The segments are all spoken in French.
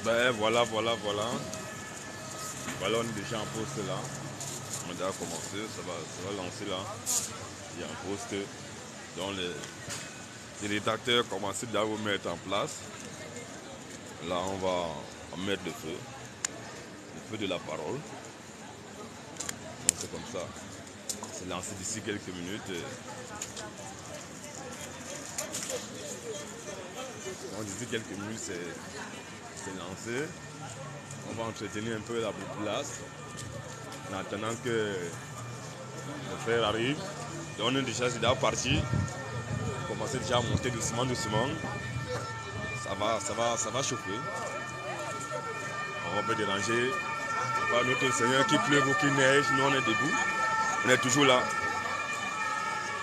Ben voilà. Voilà, on est déjà en poste là. On a déjà commencé, ça va lancer là. Il y a un poste dont les rédacteurs commencent déjà à vous mettre en place. Là, on va mettre le feu de la parole. Donc c'est comme ça. C'est lancé d'ici quelques minutes. Donc d'ici quelques minutes, c'est lancé. On va entretenir un peu la populace en attendant que le frère arrive. Donc on est déjà parti. On commence déjà à monter doucement. Ça va chauffer. On va pas déranger. Par notre Seigneur, qu'il pleuve ou qu'il neige, nous on est debout. On est toujours là.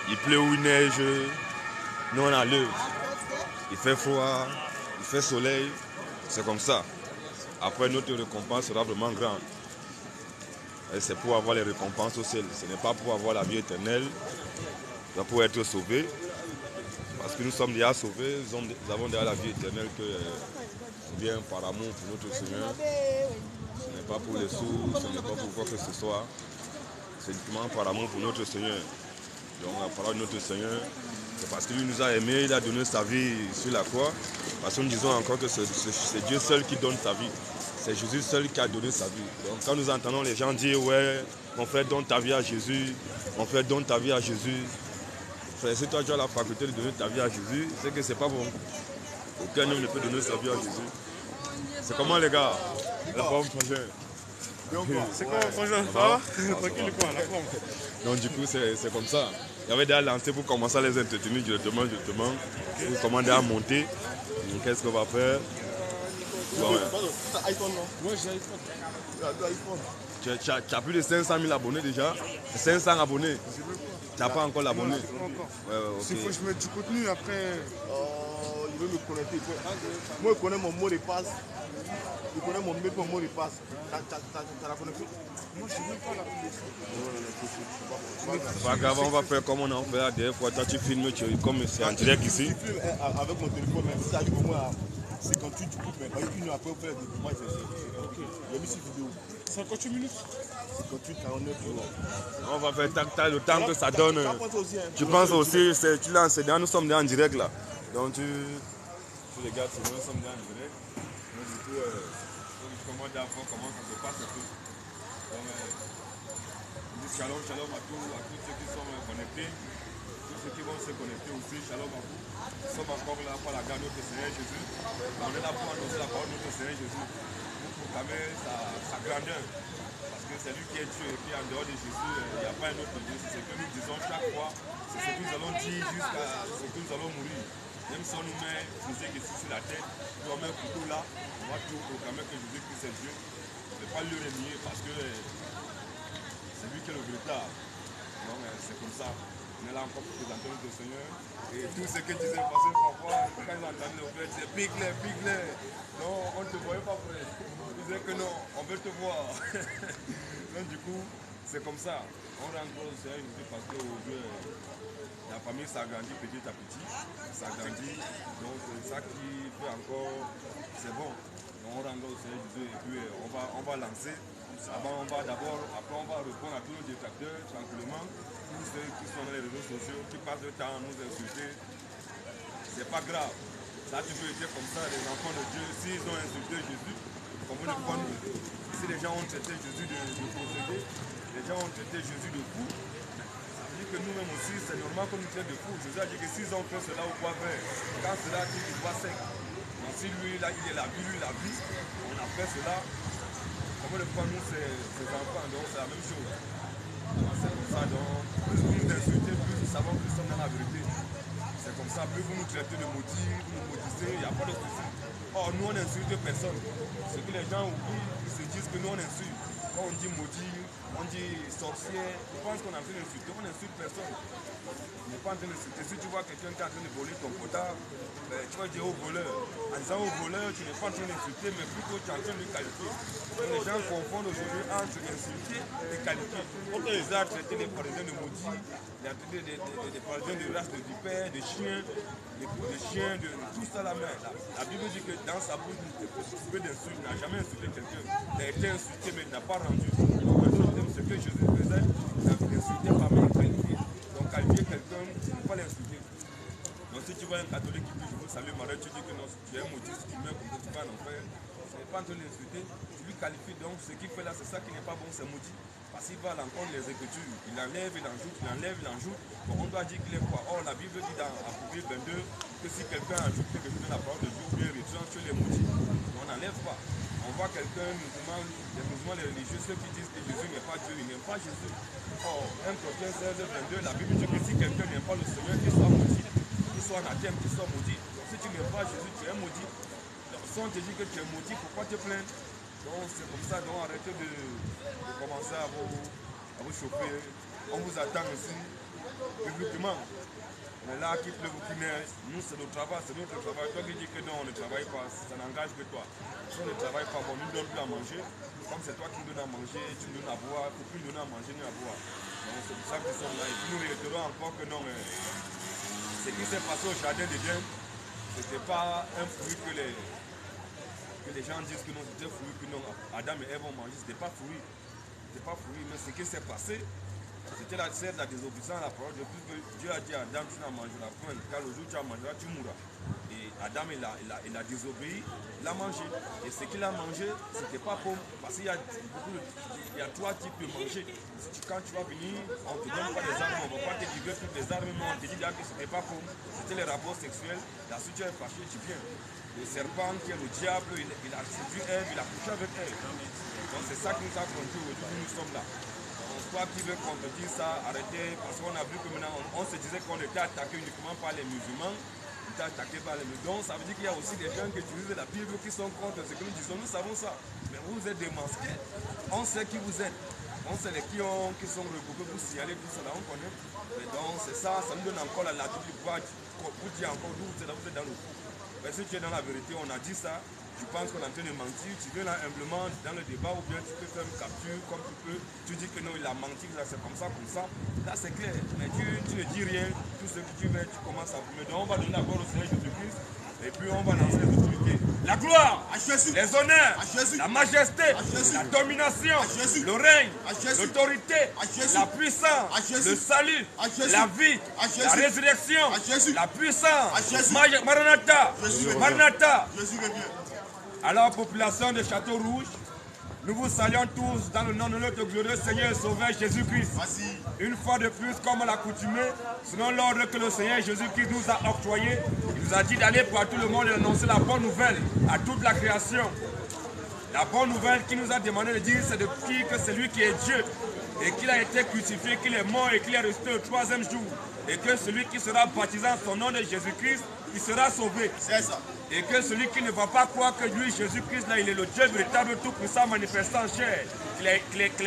Il pleut ou il neige, nous on est à l'œuvre. Il fait froid, il fait soleil, c'est comme ça. Après notre récompense sera vraiment grande. Et c'est pour avoir les récompenses au ciel. Ce n'est pas pour avoir la vie éternelle, c'est pour être sauvé. Parce que nous sommes déjà sauvés, nous avons déjà la vie éternelle que vient par amour pour notre Seigneur. Ce n'est pas pour les sous, ce n'est pas pour quoi que ce soit. C'est uniquement par amour pour notre Seigneur. Donc la parole de notre Seigneur, c'est parce qu'il nous a aimés, il a donné sa vie sur la croix. Parce que nous disons encore que c'est Dieu seul qui donne sa vie. C'est Jésus seul qui a donné sa vie. Donc quand nous entendons les gens dire, ouais, mon frère donne ta vie à Jésus, mon frère donne ta vie à Jésus. Frère, si toi tu as la faculté de donner ta vie à Jésus, c'est que c'est pas bon. Aucun homme ne peut donner sa vie à Jésus. C'est comment les gars? La forme frangin. C'est quoi frangin? Ça va? Tranquille quoi, la forme. Donc du coup c'est comme ça. Il y avait déjà lancé pour commencer à les entretenir directement. Pour commander à monter. Qu'est-ce qu'on va faire? Bon, T'as iPhone non? Moi j'ai iPhone. Tu as plus de 500 000 abonnés déjà. 500 abonnés. Tu n'as pas encore l'abonné. Il faut que je mette du contenu après. Je vais me connecter. Moi je connais mon mot de passe. Je connais mon mot de passe. T'as la connexion? Moi je ne sais même pas la connexion. C'est pas grave, on va faire comme on en fait la dernière fois. Toi tu filmes, comme c'est en direct ici. Je filme avec mon téléphone, même si ça arrive au moins à 58 du coup, mais une heure après, on fait le découpage. J'ai mis sur vidéo. 58 minutes 58, 49 jours. On va faire tac, le temps que ça donne. Tu penses aussi, tu lances, nous sommes déjà en direct là. Donc tu regardes, nous sommes déjà en direct. Donc du coup, je commande d'abord comment ça se passe un peu. Donc, je dis shalom à tous ceux qui sont connectés. Tous ceux qui vont se connecter aussi, shalom à vous. Nous sommes encore là pour la garde de notre Seigneur Jésus. On est là pour annoncer la parole de notre Seigneur Jésus. Pour proclamer sa grandeur. Parce que c'est lui qui est Dieu et puis en dehors de Jésus, il n'y a pas un autre Dieu. C'est ce que nous disons chaque fois. C'est ce que nous allons dire jusqu'à ce que nous allons mourir. Même si on nous met Jésus ici sur la tête, nous on met un couteau là, on va toujours proclamer que Jésus-Christ est Dieu. On ne peut pas le renier parce que c'est lui qui est le véritable. Donc c'est comme ça. On est là encore pour présenter notre Seigneur. Et tous ceux qui disaient, parce que parfois, quand ils entendaient le frère, ils disaient pique-les. Non, on ne te voyait pas, frère. Ils disaient que non, on veut te voir. Donc du coup, c'est comme ça. On rend encore au Seigneur parce qu'aujourd'hui, la famille s'agrandit petit à petit. S'agrandit. Donc c'est ça qui fait encore, c'est bon. Donc on rend encore au Seigneur Jésus et puis on va lancer. Après on va répondre à tous nos détracteurs tranquillement. Tous ceux qui sont dans les réseaux sociaux, qui passent le temps à nous insulter. C'est pas grave. Ça a toujours été comme ça, les enfants de Dieu, s'ils ont insulté Jésus, comme une fois nous. Si les gens ont traité Jésus de possédé, les gens ont traité Jésus de fou, ça veut dire que nous-mêmes aussi, c'est normal qu'on nous traite de fou. Jésus a dit que s'ils ont fait cela au bois vert, quand cela dit du bois sec, donc si lui, là, il est la vie, lui, la vie, on a fait cela. Comme le fois nous, ses enfants, donc c'est la même chose. C'est comme ça, donc plus vous nous insultez, plus nous savons que nous sommes dans la vérité. C'est comme ça, plus vous nous traitez de maudits, vous nous maudissez, il n'y a pas de souci. Or, nous on n'insulte personne. Ce que les gens oublient, ils se disent que nous on insulte. Quand on dit maudit, on dit sorcier, je pense qu'on est en train d'insulter, on n'insulte personne. On n'est pas en train d'insulter. Si tu vois quelqu'un qui est en train de voler ton quota, tu vas dire au voleur. En disant au voleur, tu n'es pas en train d'insulter, mais plutôt tu es en train de le qualifier. Donc les gens confondent aujourd'hui entre insulter et qualifier. On les a traités les parisiens de maudits, il a traité des parisiens de race de vipères, de chiens, de tout ça la main. La Bible dit que dans sa bouche, il n'a jamais insulté quelqu'un. Il a été insulté, mais il n'a pas rendu. Ce que Jésus faisait, il a insulté par main qualifié. Donc qualifier quelqu'un, il ne faut pas l'insulter. Donc si tu vois un catholique qui dit je vous salue Marie, tu dis que non, tu es un maudit, tu meurs comme ça, tu vas en enfer. Ce n'est pas en train de l'insulter, tu lui qualifies. Donc ce qu'il fait là, c'est ça qui n'est pas bon, c'est maudit. Parce qu'il va à l'encontre des Écritures. Il enlève, il en joue, il enlève, il en joue. Donc on doit dire qu'il est quoi? Or la Bible dit dans Apocalypse 22 que si quelqu'un ajoute quelque chose dans la parole de Dieu ou bien retranche les maudits, on n'enlève pas. On voit quelqu'un, les musulmans, les religieux, ceux qui disent que Jésus n'est pas Dieu, ils n'aiment pas Jésus. Or, 1 Corinthiens 16, 22, la Bible dit que si quelqu'un n'aime pas le Seigneur, qu'il soit maudit, qu'il soit anathème, qu'il soit maudit. Donc si tu n'aimes pas Jésus, tu es maudit. Donc si on te dit que tu es maudit, pourquoi te plaindre? Donc c'est comme ça, donc arrêtez de commencer à vous chauffer. On vous attend aussi, publiquement. On est là, qui pleuve ou qui neige. Nous, c'est notre travail, c'est notre travail. Toi qui dis que non, on ne travaille pas, ça n'engage que toi. Si on ne travaille pas, bon, nous ne donne plus à manger. Comme c'est toi qui nous donnes à manger, tu nous donnes à boire, il ne faut plus nous donner à manger ni à boire. Donc c'est pour ça que nous sommes là. Et puis nous reiterons encore que non, ce qui s'est passé au jardin d'Éden, ce n'était pas un fruit que les gens disent que non, c'était un fruit que non, Adam et Ève ont mangé. Ce n'était pas fruit. C'était pas fruit, mais ce qui s'est passé, c'était la désobéissance à la parole de Dieu. Dieu a dit à Adam, tu n'as mangé la fin, car le jour où tu en mangeras, tu mourras. Et Adam, il a désobéi, il a mangé. Et ce qu'il a mangé, ce n'était pas pomme. Parce qu'il y a trois types de manger. Quand tu vas venir, on ne te donne pas des armes, on ne va pas te livrer toutes les armes, mais on te dit là que ce n'était pas pomme. C'était les rapports sexuels. La suite, tu es fâché, tu viens. Le serpent qui est le diable, il a séduit Ève, il a couché avec elle. Donc c'est ça qui nous a conduit aujourd'hui, nous sommes là. Toi qui veux contredire ça, arrêtez, parce qu'on a vu que maintenant, on se disait qu'on était attaqué uniquement par les musulmans, on était attaqué par les musulmans. Ça veut dire qu'il y a aussi des gens qui utilisent la Bible qui sont contre ce que nous disons. Nous savons ça, mais vous êtes démasqués. On sait qui vous êtes. On sait les qui sont regroupés pour signaler tout ça, là, on connaît. Mais donc c'est ça, ça nous donne encore la latitude pour dire encore d'où vous êtes dans le coup. Mais si tu es dans la vérité, on a dit ça. Tu penses qu'on est en train de mentir, tu viens là humblement dans le débat ou bien tu peux faire une capture comme tu peux, tu dis que non, il a menti, c'est comme ça, là c'est clair, mais tu ne dis rien, tout ce que tu veux, tu commences à fumer. Donc on va donner la gloire au Seigneur Jésus-Christ et puis on va lancer les autorités. La gloire, à Jésus, les honneurs, à Jésus, la majesté, à Jésus, la domination, à Jésus, le règne, l'autorité, la puissance, à Jésus, le salut, à Jésus, la vie, à Jésus, la résurrection, à Jésus, la puissance, à Jésus, Maranatha, Maranatha. Jésus revient. Alors, population de Château-Rouge, nous vous saluons tous dans le nom de notre glorieux Seigneur et Sauveur Jésus-Christ. Une fois de plus, comme à l'accoutumée, selon l'ordre que le Seigneur Jésus-Christ nous a octroyé, il nous a dit d'aller pour tout le monde et d'annoncer la bonne nouvelle à toute la création. La bonne nouvelle qu'il nous a demandé de dire, c'est de dire que c'est lui qui est Dieu et qu'il a été crucifié, qu'il est mort et qu'il est resté le troisième jour. Et que celui qui sera baptisé en son nom de Jésus-Christ, il sera sauvé. C'est ça. Et que celui qui ne va pas croire que lui, Jésus-Christ, là, il est le Dieu véritable, tout puissant, manifestant en chair. Qu'il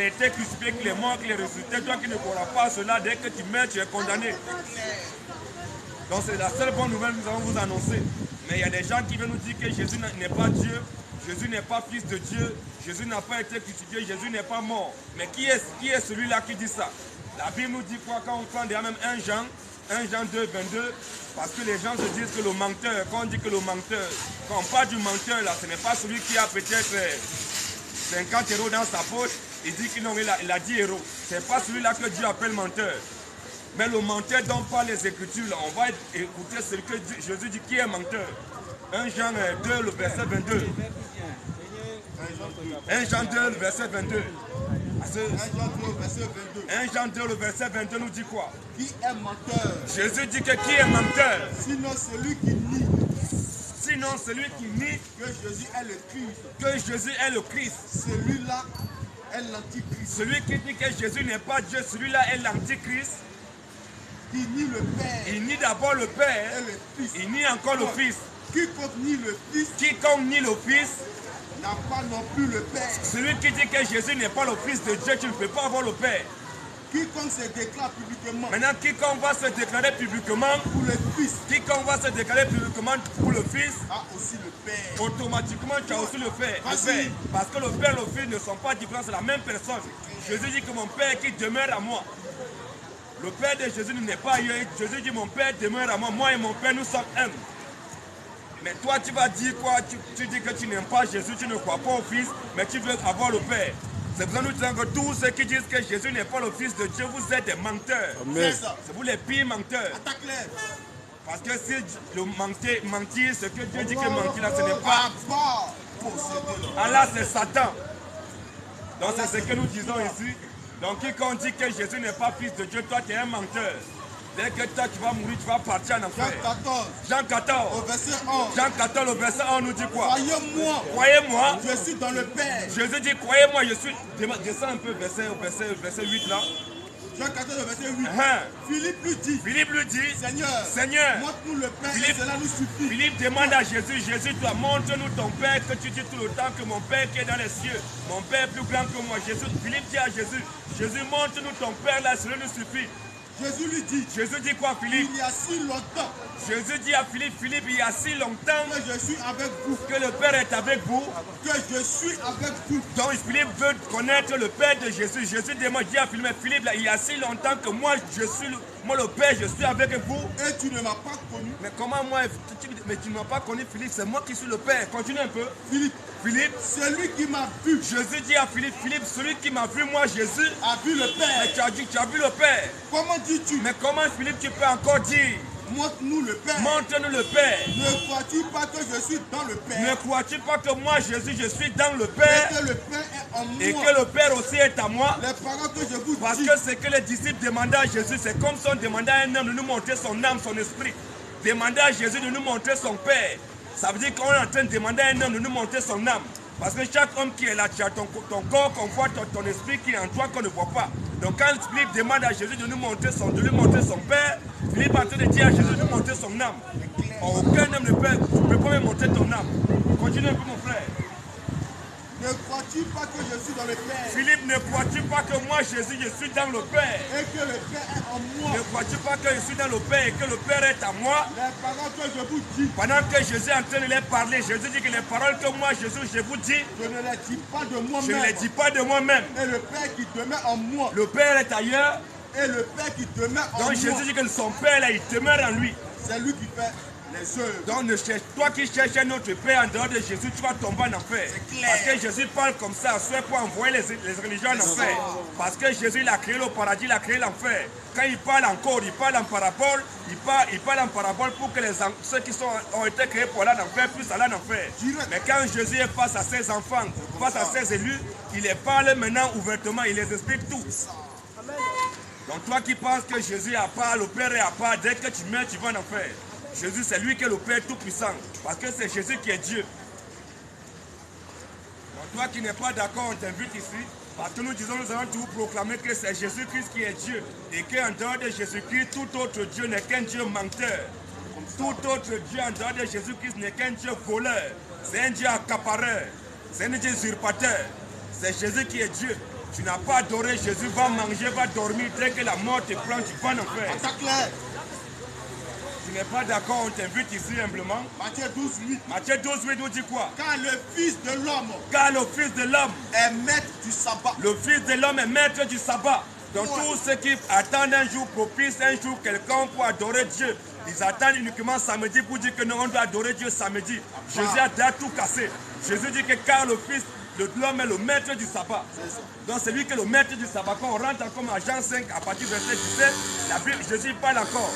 a été crucifié, qu'il est mort, qu'il est ressuscité. Toi qui ne croiras pas cela, dès que tu meurs, tu es condamné. Donc c'est la seule bonne nouvelle que nous allons vous annoncer. Mais il y a des gens qui veulent nous dire que Jésus n'est pas Dieu, Jésus n'est pas fils de Dieu, Jésus n'a pas été crucifié, Jésus n'est pas mort. Mais qui est celui-là qui dit ça? La Bible nous dit quoi quand on prend déjà même 1 Jean 2, 22, parce que les gens se disent que le menteur, quand on dit que le menteur, quand on parle du menteur là, ce n'est pas celui qui a peut-être 50 euros dans sa poche, il dit qu'il a 10 euros. Ce n'est pas celui-là que Dieu appelle menteur. Mais le menteur dont parlent les Écritures, là, on va écouter ce que Jésus dit qui est menteur. 1 Jean 2, le verset 22. 1 Jean 2, le verset 22. 1 Jean 2, le verset 22 nous dit quoi? Qui est menteur? Jésus dit que qui est menteur? Sinon celui qui nie. Sinon celui qui nie que Jésus est le Christ. Que Jésus est le Christ. Celui-là est l'antichrist. Celui qui dit que Jésus n'est pas Dieu, celui-là est l'antichrist. Il nie le Père. Il nie d'abord le Père. Et le Fils. Il nie encore le Fils. Quiconque nie le Fils. Quiconque nie le Fils n'a pas non plus le Père. Celui qui dit que Jésus n'est pas le Fils de Dieu, tu ne peux pas avoir le Père. Quiconque se déclare publiquement Maintenant, quiconque va se déclarer publiquement pour le Fils quiconque va se déclarer publiquement pour le Fils, a aussi le Père. automatiquement tu as aussi le Père. Parce que le Père et le Fils ne sont pas différents, c'est la même personne. Jésus dit que mon Père qui demeure à moi. Le Père de Jésus n'est pas ailleurs. Jésus dit mon Père demeure à moi. Moi et mon Père, nous sommes un. Mais toi, tu vas dire quoi? Tu dis que tu n'aimes pas Jésus, tu ne crois pas au Fils, mais tu veux avoir le Père. C'est pour ça que nous disons que tous ceux qui disent que Jésus n'est pas le Fils de Dieu, vous êtes des menteurs. C'est vous les pires menteurs. Attaque-les. Parce que si le mentir, ce que Dieu dit que mentir là, ce n'est pas. Allah, c'est Satan. Donc c'est ce que nous disons ici. Donc quiconque dit que Jésus n'est pas Fils de Dieu, toi tu es un menteur. Dès que toi tu vas mourir, tu vas partir en enfer. Jean 14. Au verset 11. Jean 14, au verset 1 nous dit quoi? Croyez-moi. Croyez-moi. Je suis dans le Père. Jésus dit, croyez-moi, je suis. Descends un peu verset 8 là. Jean 14, verset 8. Philippe lui dit, Seigneur, montre-nous le Père, et cela nous suffit. Philippe demande à Jésus, toi montre-nous ton Père, que tu dis tout le temps que mon Père qui est dans les cieux, mon Père est plus grand que moi. Philippe dit à Jésus, montre-nous ton Père là, cela nous suffit. Jésus lui dit, quoi Philippe? Il y a si longtemps. Jésus dit à Philippe, il y a si longtemps que je suis avec vous. Que le Père est avec vous. Que je suis avec vous. Donc Philippe veut connaître le Père de Jésus. Jésus dit à Philippe, là, il y a si longtemps que moi le Père, je suis avec vous. Et tu ne m'as pas connu. Mais comment moi, mais tu ne m'as pas connu Philippe, c'est moi qui suis le Père. Continue un peu. Philippe, celui qui m'a vu. Jésus dit à Philippe, celui qui m'a vu, moi Jésus, a vu le Père. Mais tu as vu le Père. Comment dis-tu? Mais comment Philippe tu peux encore dire? Montre-nous le Père. Montre-nous le Père. Ne crois-tu pas que je suis dans le Père? Ne crois-tu pas que moi Jésus je suis dans le Père? Et que le Père est en moi. Et que le Père aussi est à moi. Les paroles que je vous dis. Parce que ce que les disciples demandaient à Jésus, c'est comme si on demandait à un homme de nous montrer son âme, son esprit. Demander à Jésus de nous montrer son Père. Ça veut dire qu'on est en train de demander à un homme de nous montrer son âme. Parce que chaque homme qui est là, tu as ton corps qu'on voit, ton esprit qui est en toi qu'on ne voit pas. Donc quand Philippe demande à Jésus de lui montrer son Père, Philippe est en train de dire à Jésus de nous montrer son âme. Aucun homme ne peut, tu ne peux pas me montrer ton âme. Continue un peu mon frère. Ne crois-tu pas que je suis dans le Père? Philippe, ne crois-tu pas que moi, Jésus, je suis dans le Père? Et que le Père est en moi. Ne crois-tu pas que je suis dans le Père et que le Père est à moi? Les paroles que je vous dis. Pendant que Jésus est en train de les parler, Jésus dit que les paroles que moi, Jésus, je vous dis, je ne les dis pas de moi-même. Je ne les dis pas de moi-même. Et le Père qui demeure en moi. Le Père est ailleurs. Et le Père qui demeure en moi. Donc Jésus dit que son Père, là, il demeure en lui. C'est lui qui fait les œuvres. Donc ne cherche, toi qui cherches un autre Père en dehors de Jésus, tu vas tomber en enfer. Parce que Jésus parle comme ça, soit pour envoyer les religions en enfer. Parce que Jésus, il a créé le paradis, il a créé l'enfer. Quand il parle encore, il parle en parabole, il parle en parabole pour que ceux qui ont été créés pour aller en enfer puissent aller en enfer. Mais quand Jésus est face à ses enfants, face à ses élus, il les parle maintenant ouvertement, il les explique tout. Donc toi qui penses que Jésus a part, le Père est à part, dès que tu meurs, tu vas en enfer. Jésus, c'est lui qui est le Père tout-puissant, parce que c'est Jésus qui est Dieu. Donc toi qui n'es pas d'accord, on t'invite ici, parce que nous allons toujours proclamer que c'est Jésus-Christ qui est Dieu, et qu'en dehors de Jésus-Christ, tout autre Dieu n'est qu'un Dieu menteur. Tout autre Dieu en dehors de Jésus-Christ n'est qu'un Dieu voleur, c'est un Dieu accapareur, c'est un Dieu usurpateur. C'est Jésus qui est Dieu. Tu n'as pas adoré Jésus, va manger, va dormir, dès que la mort te prend, tu vas en enfer. Tu n'es pas d'accord, on t'invite ici humblement. Matthieu 12, 8. Matthieu 12, 8 nous dit quoi? Car le Fils de l'homme est maître du sabbat. Le Fils de l'homme est maître du sabbat. Donc tous ceux qui attendent un jour propice, un jour quelqu'un pour adorer Dieu, ils attendent uniquement samedi pour dire que non, on doit adorer Dieu samedi. Jésus a déjà tout cassé. Jésus dit que car le Fils de l'homme est le maître du sabbat. Donc c'est lui qui est le maître du sabbat. Quand on rentre comme à Jean 5, à partir du verset 17, la Bible, Jésus parle encore.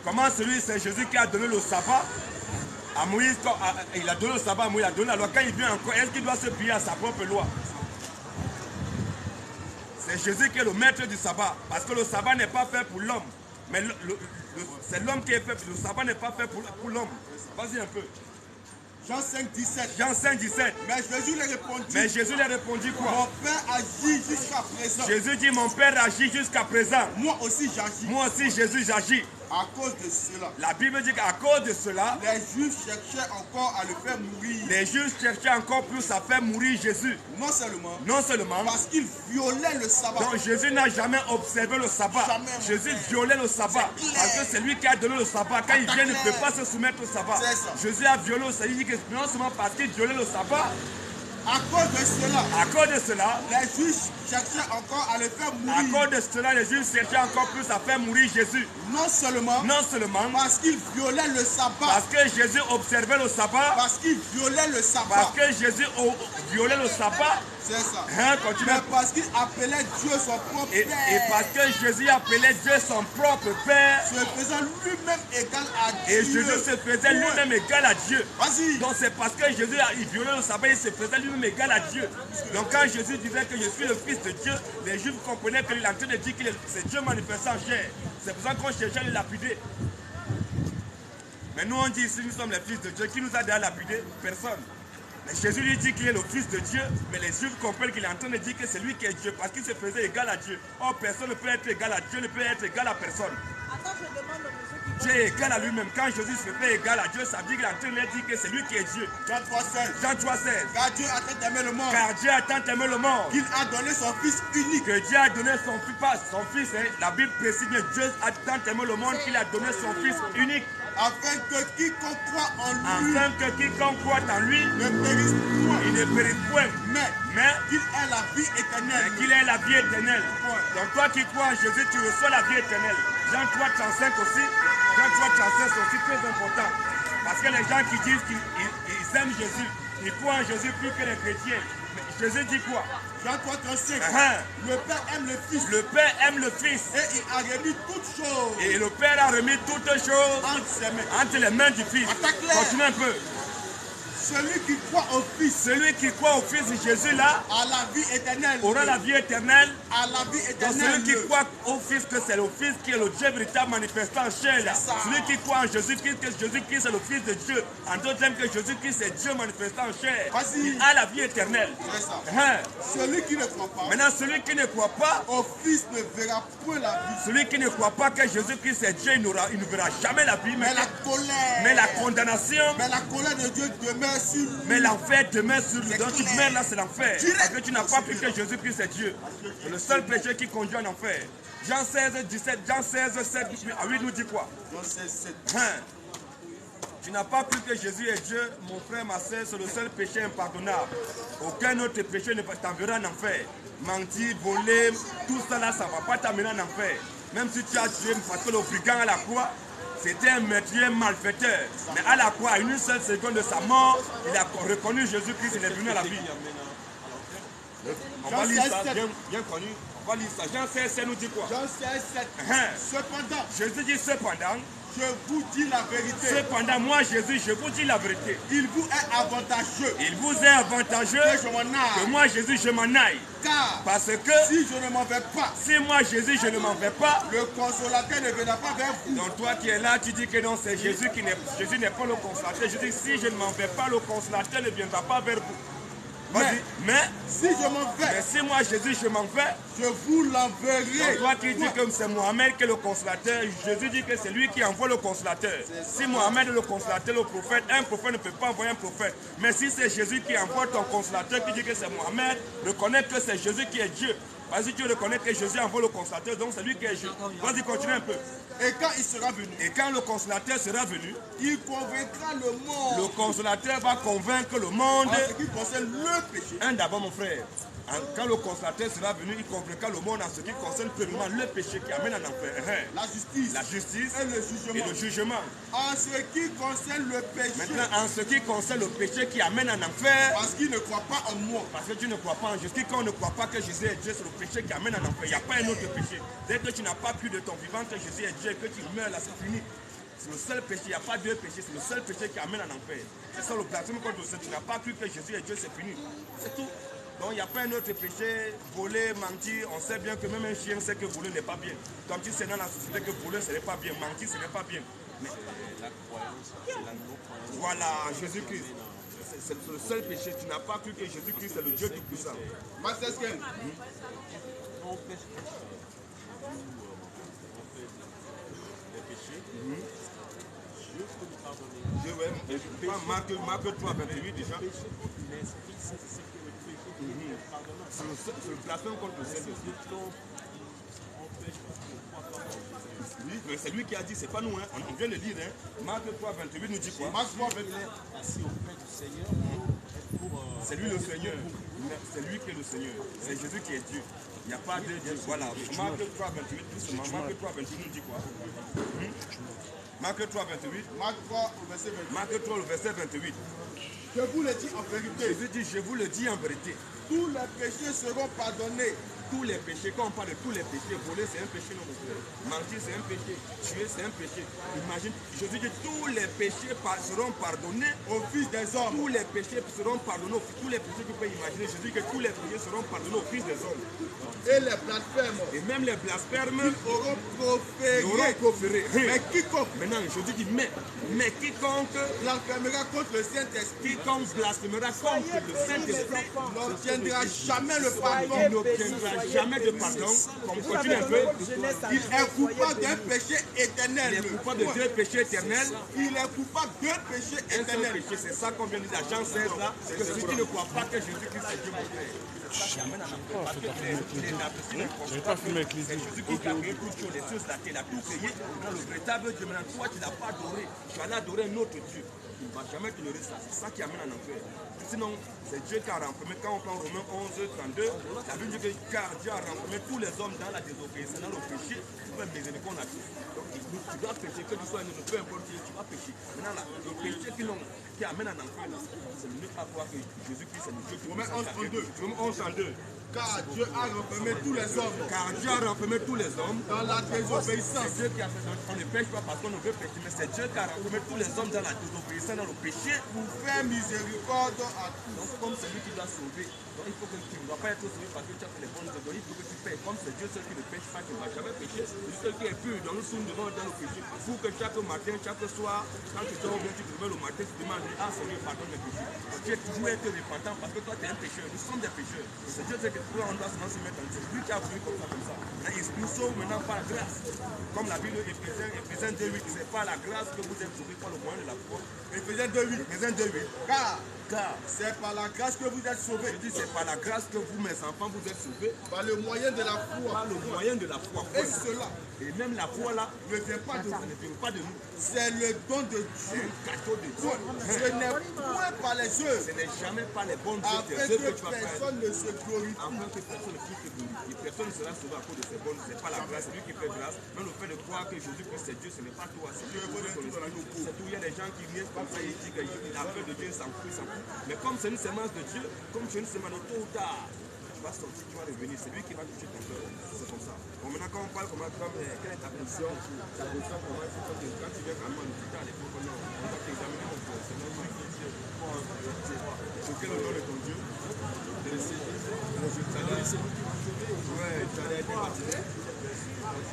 Comment c'est Jésus qui a donné le sabbat à Moïse, il a donné le sabbat à Moïse, il a donné la loi. Quand il vient encore, est-ce qu'il doit se plier à sa propre loi? C'est Jésus qui est le maître du sabbat. Parce que le sabbat n'est pas fait pour l'homme. Mais c'est l'homme qui est fait. Le sabbat n'est pas fait pour l'homme. Vas-y un peu. Jean 5, 17. Jean 5, 17. Mais Jésus lui répondit. Mais Jésus lui répondit quoi? Mon Père agit jusqu'à présent. Jésus dit, mon Père agit jusqu'à présent. Moi aussi j'agis. Moi aussi Jésus j'agis. À cause de cela, La Bible dit qu'à cause de cela, les Juifs cherchaient encore à le faire mourir. les Juifs cherchaient encore plus à faire mourir Jésus. Non seulement, Parce qu'il violait le sabbat. Donc Jésus n'a jamais observé le sabbat. Jésus violait le sabbat. Parce que c'est lui qui a donné le sabbat. Quand il vient, il ne peut pas se soumettre au sabbat. Jésus a violé le sabbat. Il dit que non seulement parce qu'il violait le sabbat, à cause de cela, les Juifs cherchaient encore à le faire mourir. À cause de cela, les Juifs cherchaient encore plus à faire mourir Jésus. Non seulement, parce qu'il violait le sabbat. Parce que Jésus observait le sabbat. Parce qu'il violait le sabbat. Parce que Jésus violait le sabbat. C'est ça. Mais parce qu'il appelait Dieu son propre Père. Et parce que Jésus appelait Dieu son propre Père. Se faisant lui-même égal à Dieu. Et Jésus se faisait lui-même égal à Dieu. Vas-y. Donc c'est parce que Jésus il violait le sabbat, il se faisait lui-même égal à Dieu. Donc quand Jésus disait que je suis le Fils de Dieu, les Juifs comprenaient qu'il est en train de dire que c'est Dieu manifesté en chair. C'est pour ça qu'on cherchait à le lapider. Mais nous on dit ici, nous sommes les fils de Dieu. Qui nous a déjà lapidé? Personne. Mais Jésus lui dit qu'il est le Fils de Dieu, mais les Juifs comprennent qu'il est en train de dire que c'est lui qui est Dieu, parce qu'il se faisait égal à Dieu. Or, personne ne peut être égal à Dieu, ne peut être égal à personne. Attends, je demande au monsieur qui... Dieu est égal à lui-même. Quand Jésus se fait égal à Dieu, ça veut dire qu'il est en train de dire que c'est lui qui est Dieu. Jean 3,16. Jean 3,16. Car Dieu a tant aimé le monde. Car Dieu a tant aimé le monde. Qu'il a donné son Fils unique. Que Dieu a donné son Fils, pas son Fils, hein. La Bible précise bien, Dieu a tant aimé le monde qu'il a donné son Fils unique. Afin que quiconque croit en lui, ne périsse point. Il ne périsse point. Mais qu'il ait la vie éternelle. Qu'il ait la vie éternelle. Donc toi qui crois en Jésus, tu reçois la vie éternelle. Jean 3,35 aussi. Jean 3,35 c'est aussi très important. Parce que les gens qui disent qu'ils aiment Jésus, ils croient en Jésus plus que les chrétiens. Mais Jésus dit quoi? Jean 3,35. Le Père aime le Fils. Le Père aime le Fils. Et il a remis toutes choses. Et le Père a remis toutes choses entre les mains du Fils. Continue un peu. Celui qui croit au Fils. Celui qui croit au Fils de Jésus là. A la vie éternelle. Aura la vie éternelle. A la vie éternelle. Donc celui qui croit au Fils, que c'est le Fils qui est le Dieu véritable manifesté en chair là. Celui qui croit en Jésus-Christ, que Jésus-Christ est le Fils de Dieu. En d'autres termes, que Jésus-Christ est Dieu manifesté en chair. Il a la vie éternelle. C'est ça. Celui qui ne croit pas. Maintenant, celui qui ne croit pas au Fils ne verra point la vie. Celui qui ne croit pas que Jésus-Christ est Dieu, il ne verra jamais la vie. Mais la colère. Mais la condamnation. Mais la colère de Dieu demeure sur lui. Mais l'enfer demeure sur lui. Donc tu meurs là, c'est l'enfer. Parce que tu n'as pas cru que Jésus-Christ est Dieu. C'est le seul péché qui conduit en enfer. Jean 16, 17, Jean 16, 7 à 8 nous dit quoi? Jean 16, 7. Tu n'as pas cru que Jésus est Dieu, mon frère, ma soeur, c'est le seul péché impardonnable. Aucun autre péché ne t'enverra en enfer. Mentir, voler, tout ça là, ça ne va pas t'amener en enfer. Même si tu as tué, parce que le brigand à la croix, c'était un meurtrier malfaiteur. Mais à la croix, à une seule seconde de sa mort, il a reconnu Jésus-Christ, il est venu à la vie. On va lire ça, bien connu. On va lire ça. Jean 16, 7 nous dit quoi? Jean 16, 7. Cependant, Jésus dit cependant, je vous dis la vérité. Cependant, moi Jésus, je vous dis la vérité. Il vous est avantageux. Il vous est avantageux que je m'en aille. Que moi Jésus, je m'en aille. Car parce que si je ne m'en vais pas, si moi Jésus, je ne m'en vais pas, le consolateur ne viendra pas vers vous. Donc toi qui es là, tu dis que non, c'est Jésus qui n'est pas le consolateur. Je dis si je ne m'en vais pas, le consolateur ne viendra pas vers vous. Mais si je m'en vais, mais si moi Jésus je m'en vais, je vous l'enverrai. Toi qui dis que c'est Mohamed qui est le consolateur, Jésus dit que c'est lui qui envoie le consolateur. Si Mohamed est le consolateur, le prophète, un prophète ne peut pas envoyer un prophète. Mais si c'est Jésus qui envoie ton consolateur, qui dit que c'est Mohamed, reconnais que c'est Jésus qui est Dieu. Vas-y, tu reconnais que Jésus envoie le consolateur, donc c'est lui qui est Dieu. Vas-y, continue un peu. Et quand il sera venu, et quand le consolateur sera venu, il convaincra le monde. Le consolateur va convaincre le monde. En ce qui concerne le péché. D'abord, mon frère. Quand le consolateur sera venu, il convaincra le monde en ce qui concerne premièrement le péché qui amène en enfer. La justice et le jugement. En ce qui concerne le péché. Maintenant, en ce qui concerne le péché qui amène en enfer. Parce qu'il ne croit pas en moi. Parce que tu ne crois pas en Jésus. Quand on ne croit pas que Jésus est Dieu, c'est le péché qui amène en enfer. Il n'y a pas un autre péché. Dès que tu n'as pas cru de ton vivant que Jésus est Dieu et que tu meurs là, c'est fini. C'est le seul péché, il n'y a pas deux péchés, c'est le seul péché qui amène en enfer. C'est ça le blasphème contre Dieu. Tu n'as pas cru que Jésus est Dieu, c'est fini. C'est tout. Donc il n'y a pas un autre péché, voler, mentir. On sait bien que même un chien sait que voler n'est pas bien. Comme tu sais dans la société que voler ce n'est pas bien, mentir ce n'est pas bien. Mais la croyance, c'est la non-croyance. Voilà, Jésus-Christ. C'est le seul péché. Tu n'as pas cru que Jésus-Christ est le Dieu Tout-Puissant. péchés, Dieu peut nous pardonner. Dieu, ouais, Marc 3, 28 déjà. Le péché contre l'esprit, c'est ce qui est le péché qui est pardonnable. C'est le blasphème contre le Saint-Esprit. Oui, mais c'est lui qui a dit, c'est pas nous, hein. On vient de lire, hein. Marc 3, 28 nous dit quoi? Marc 3, 28. Il est assis auprès du Seigneur pour... C'est lui le Seigneur. C'est lui qui est le Seigneur. C'est Jésus qui est Dieu. Il n'y a pas de Dieu. Voilà. Marc 3, 28, tout seulement. Marc 3, 28 nous dit quoi? Marc 3, 28. Marc 3, au verset 28. Marc 3, le verset 28. Je vous le dis en vérité. Jésus dit, je vous le dis en vérité. Tous les péchés seront pardonnés. Tous les péchés, quand on parle de tous les péchés, voler c'est un péché, non, mon frère. Mentir c'est un péché, tuer c'est un péché. Imagine, Jésus dit tous les péchés seront pardonnés Au Fils des hommes. tous les péchés seront pardonnés, tous les péchés que vous pouvez imaginer. Jésus dit que tous les péchés seront pardonnés au Fils des hommes. Et les blasphèmes Et même les blasphèmes auront proféré. auront proféré. Mais quiconque Maintenant, Jésus dit, mais quiconque blasphémera contre le Saint-Esprit blasphémera contre le Saint-Esprit n'obtiendra jamais le pardon. n'obtiendra jamais de pardon. Comme continue un peu. Il est coupable d'un péché éternel. Il est coupable de deux péchés éternels. Il est coupable d'un péché Un seul éternel. péché, c'est ça qu'on vient de dire à Jean 16 là, que celui qui ne croit pas que Jésus-Christ est Dieu, mon frère. C'est ça qui amène à l'enfer. Parce que les narcissiques ne comprennent pas que c'est Jésus qui a créé toutes choses, les cieux, la terre, il a tout créé. Dans le véritable Dieu, maintenant, toi, tu n'as pas adoré. Tu allais adorer un autre Dieu. Il ne va jamais te le ça. C'est ça qui amène à l'enfer. Sinon, c'est Dieu qui a renfermé. Quand on prend Romains 11, 32, la Bible dit que car Dieu a renfermé tous les hommes dans la désobéissance, dans le péché, pour faire miséricorde à tous. Donc, tu dois pécher, que tu sois un peu importe qui, tu vas pécher. Maintenant, là, le péché qui amène à l'enfer, c'est de ne pas croire que Jésus-Christ est le Dieu qui Romains 11, 32. Romains 11, 32. Car Dieu a renfermé tous les hommes Car Dieu a renfermé tous les hommes. dans la désobéissance. C'est Dieu qui a fait ça. On ne pêche pas parce qu'on ne veut pécher, mais c'est Dieu qui a renfermé tous les hommes dans la désobéissance, dans le péché. Pour faire miséricorde à tous. Donc, comme c'est lui qui doit sauver, donc il faut que tu ne dois pas être sauvé parce que tu as fait les bonnes œuvres. Il faut que tu payes. Comme c'est Dieu seul qui ne pêche pas, qui ne va jamais pécher. C'est celui qui est pur. Donc nous sommes devant dans le péché. Pour que chaque matin, chaque soir, quand tu dors bien, tu te réveilles le matin, tu te demandes, ah Seigneur, pardonne mes péchés. Tu es toujours été repentant parce que toi tu es un pécheur. Nous sommes des pécheurs. C'est Dieu seul qui on doit se mettre en Dieu. Lui qui a voulu comme ça. Nous sommes maintenant par grâce. Comme la Bible Éphésiens 2:8, c'est par la grâce que vous êtes sauvés par le moyen de la foi. Éphésiens 2:8. Éphésiens 2:8. Car C'est par la grâce que vous êtes sauvés. je dis, c'est par la grâce que vous, mes enfants, vous êtes sauvés. Par le moyen de la foi. Par le moyen de la foi. Et cela Et même la foi là, ne vient pas de ça vous. ne vient pas de nous. C'est le don de C'est Dieu. un cadeau de Dieu. Ce n'est point par les Ce œuvres. n'est jamais par les bonnes Afin œuvres que que tu vas faire. personne ne se glorifie. Afin que personne ne puisse te glorifier. Personne ne sera sauvé à cause de ses bonnes. C'est pas la grâce, c'est lui qui fait grâce. Même le fait de croire que Jésus-Christ c'est Dieu, ce n'est pas toi. C'est lui qui fait ton esprit. C'est tout. Il y a des gens qui viennent comme ça, ils disent que la peur de Dieu s'en fout, s'en fout. Mais comme c'est une semence de Dieu, comme c'est une semence de tôt ou tard, tu vas sortir, tu vas revenir. C'est lui qui va toucher ton cœur. C'est comme ça. Bon, maintenant, quand on parle comme quelle est ta position, comment il faut que quand tu viens quand même en hôpital, il faut que non, on va t'examiner mon cœur. C'est lui qui dit, c'est quel est le nom de ton Dieu? Ouais, tu allais être baptisé.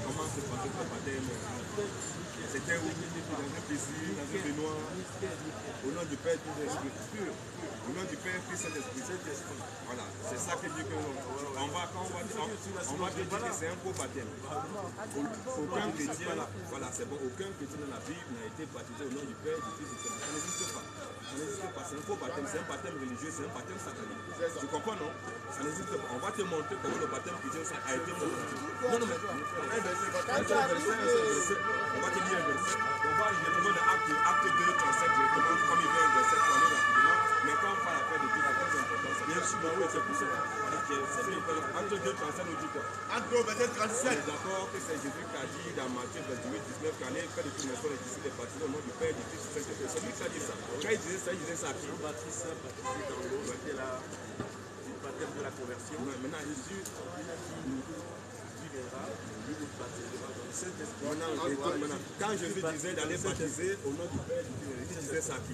Comment se passait ton baptême? C'était où? Dans un piscine, dans un baignoire. Au nom du Père, Fils et Esprit. Au nom du Père, Fils et Esprit. Voilà, c'est ça que dit que on va te dire que c'est un faux baptême. Aucun chrétien, voilà, c'est bon, aucun chrétien dans la Bible n'a été baptisé au nom du Père, du Fils et du Saint-Esprit. Ça n'existe pas. Ça n'existe pas. C'est un faux baptême, c'est un baptême religieux, c'est un baptême satanique. Tu comprends, non? Ça n'existe pas. On va te montrer comment le baptême chrétien a été montré. Non, mais un verset. On va te dire un verset. On va directement de Acte 2, 37, directement, comme il vient un verset pour aller rapidement. Mais quand on parle après de Dieu, c'est très important. Bien sûr, oui, c'est pour ça. Acte 2, 37 nous dit quoi? Acte 2, verset 37. D'accord que c'est Jésus qui a dit dans Matthieu 28, 19, qu'en est fait de toutes les nations, les disciples les baptisés au nom du Père, du Fils et du Saint-Esprit. C'est lui qui a dit ça. Quand il disait ça à qui? Baptiste baptisé dans l'eau, c'était le baptême de la conversion. Maintenant, Jésus, maintenant, quand Jésus disait d'aller baptiser au nom du Père, il disait ça à qui?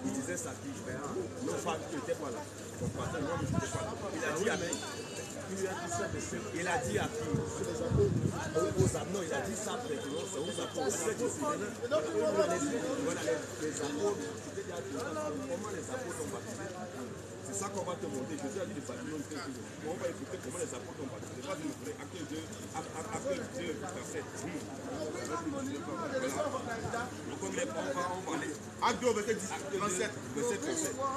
Il disait ça à qui? Non, pas, tu n'étais pas là. Ton pasteur, moi, je n'étais pas là. Il a dit à qui? Il a dit à qui? Aux apôtres. Non, il a dit ça directement, c'est aux apôtres. Voilà, les apôtres, comment les apôtres ont baptisé? C'est ça qu'on va te montrer. Jésus a dit de bâtir notre tête. On va écouter comment les apôtres ont bâti. C'est pas une vraie. Acte 2, verset 7. Donc comme les parents, on va aller. Acte 2, verset 37.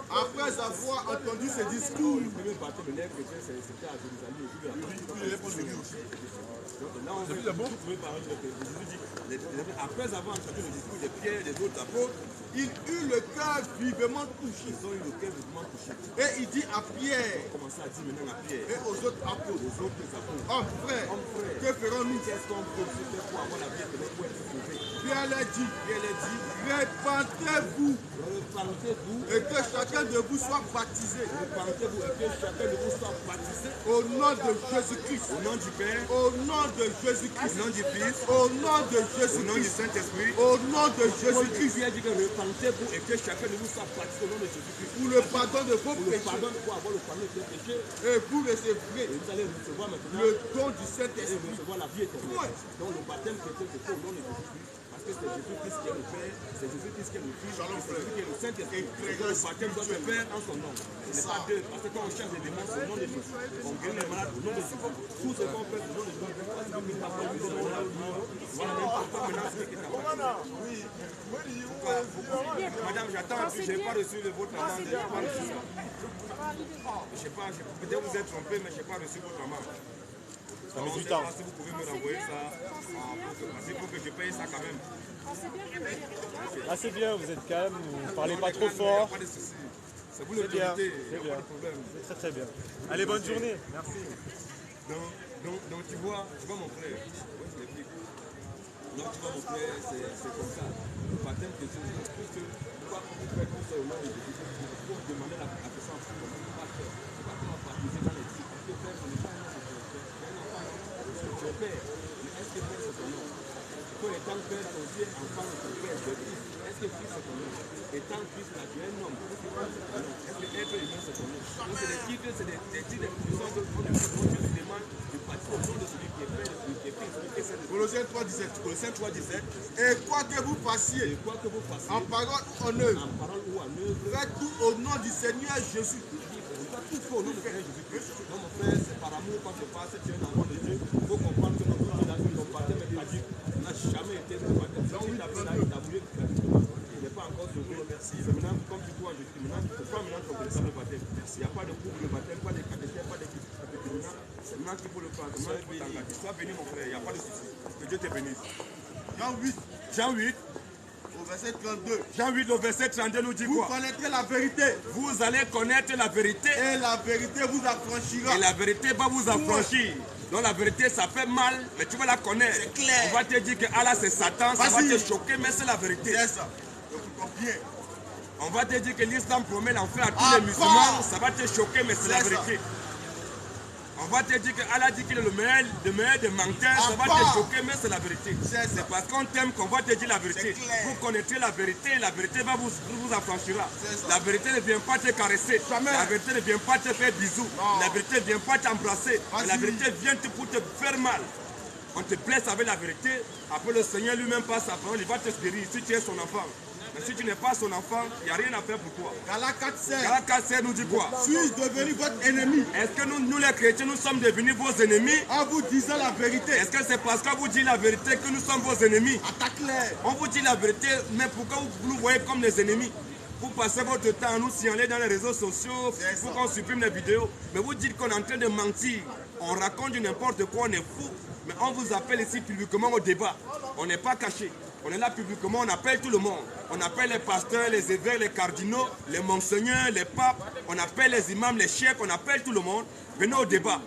Après avoir entendu ce discours, Le premier baptême de l'air chrétien, c'était à Jérusalem. Là, on veut trouver par exemple Jésus dit, après avoir entendu le discours de Pierre et des autres apôtres, il eut le cœur vivement touché. ils ont eu le cœur vivement touché. Et il dit à Pierre On commence à dire maintenant à Pierre, et aux autres apôtres, aux autres apôtres, oh frère, que ferons-nous? qu'est-ce qu'on peut faire pour avoir la vie éternelle, pour être sauvé? Pierre leur dit, repentez-vous Repentez-vous, et que chacun de vous soit baptisé repentez-vous et que chacun de vous soit baptisé au nom de Jésus-Christ, au nom du Père, au nom de au Jésus-Christ, nom du Fils, au nom de au nom du Jésus-Christ, Saint-Esprit. au nom de Jésus-Christ Jésus-Christ, a dit que repentez-vous et que chacun de vous soit baptisé au nom de Jésus-Christ. pour le pardon de vos Pour le péchés, pardon, pour avoir le pardon de vos péchés, et vous recevrez et vous allez recevoir maintenant le don du et Saint-Esprit. recevoir la vie éternelle. Donc le baptême chrétien, c'est au nom de Jésus-Christ. Parce que c'est Jésus-Christ qui est le Père, c'est Jésus-Christ qui est le Fils, c'est Jésus qui est le Saint-Esprit. Le baptême doit se faire en son nom. Ce n'est pas deux. Parce que quand on cherche des démons, c'est au nom de Jésus. On guérit les malades au nom de Jésus. Tout ce qu'on fait au nom de Jésus. Voilà, n'importe quoi maintenant, ce qui est Madame, j'attends, je n'ai pas reçu le vôtre amende. Je n'ai pas reçu ça. Je sais pas, peut-être vous êtes trompé, mais je n'ai pas reçu votre amende. Ça met Je du sais temps. pas si vous pouvez me renvoyer ça. Parce qu'il faut que je paye ça quand même. Ah, c'est bien, vous êtes calme, vous ne parlez pas trop Il n'y a fort. pas de souci. C'est vous C'est bien, l'autorité, il c'est n'y a bien. pas de problème. C'est très très bien. Allez, bonne journée. Merci. Donc tu vois mon frère, moi je l'explique. Donc tu vois mon frère, c'est comme ça. Le baptême que Jésus, puisque pourquoi vous faites tout ça au nom de Jésus, il faut demander la personne en comment il va faire. C'est pas comment baptiser dans les disciples. Parce que frère, ce n'est pas un nom de ton père. C'est un enfant, tu es père. Mais est-ce que père c'est ton nom? Il faut étant père, ton Dieu, enfant de ton père, de Christ. Est-ce que Christ c'est ton nom? Étant Christ, là, tu es un homme. Est-ce que Christ c'est ton nom? Est-ce que être humain c'est ton nom? Donc c'est des titres, c'est des titres de puissance que Dieu te demande de baptiser au nom de celui qui est père, de celui qui est fils, de celui qui est saint. Colossiens 3,17. Colossiens 3,17. Et quoi que vous fassiez, Et quoi que vous fassiez, en parole ou en œuvre, en parole ou en œuvre, faites tout au nom du Seigneur Jésus. on doit tout faire au nom du Seigneur Jésus-Christ. Donc mon frère, c'est par amour qu'on se passe, tu es un enfant de Dieu. Il faut comprendre que notre Dieu a dit ton baptême est tragique. On n'a jamais été dans le baptême. Si tu t'appelles là, il t'a voulu gratuitement. Il n'est pas encore sauvé. C'est maintenant, comme tu vois, je dis maintenant, il ne faut pas maintenant qu'on connaisse le baptême. Il n'y a pas de couple de baptême, pas de catéchèse, pas de catéchèse. C'est maintenant qu'il faut le faire. Maintenant, il faut t'engager. Sois béni, mon frère, il n'y a pas de souci. Que Dieu te bénisse. Jean 8, Jean 8, au verset 32. Jean 8, le verset 32 nous dit Vous quoi? connaîtrez la vérité, Vous allez connaître la vérité et la vérité vous affranchira. et la vérité va vous affranchir. Donc la vérité ça fait mal, mais tu vas la connaître. C'est clair. On va te dire que Allah c'est Satan, ça va Vas-y. te choquer, mais c'est la vérité. C'est ça. Donc, bien. On va te dire que l'islam promet l'enfer à tous Ah, les musulmans, bon. ça va te choquer, mais c'est la C'est ça. vérité. On va te dire que Allah dit qu'il est le meilleur des menteurs, ça va Ah, te bon. choquer, mais c'est la vérité. C'est ça. C'est parce qu'on t'aime qu'on va te dire la vérité. C'est clair. Vous connaîtrez la vérité va vous affranchira. C'est ça. La vérité ne vient pas te caresser. Jamais. La vérité ne vient pas te faire bisous. Non. La vérité ne vient pas t'embrasser. Vas-y. La vérité vient pour te faire mal. On te blesse avec la vérité. Après le Seigneur lui-même passe sa parole, il va te guérir si tu es son enfant. Mais si tu n'es pas son enfant, il n'y a rien à faire pour toi. Galates 4,16. Galates 4,16 nous dit quoi? Suis-je devenu votre ennemi Est-ce que nous les chrétiens, nous sommes devenus vos ennemis? en vous disant la vérité? Est-ce que c'est parce qu'on vous dit la vérité que nous sommes vos ennemis? Attaque-les. On vous dit la vérité, mais pourquoi vous nous voyez comme des ennemis? Vous passez votre temps à nous signaler dans les réseaux sociaux C'est pour ça. qu'on supprime les vidéos. Mais vous dites qu'on est en train de mentir. On raconte du n'importe quoi, on est fou. Mais on vous appelle ici publiquement au débat. On n'est pas caché. On est là publiquement, on appelle tout le monde. On appelle les pasteurs, les évêques, les cardinaux, les monseigneurs, les papes. On appelle les imams, les chefs, on appelle tout le monde. Venez au débat.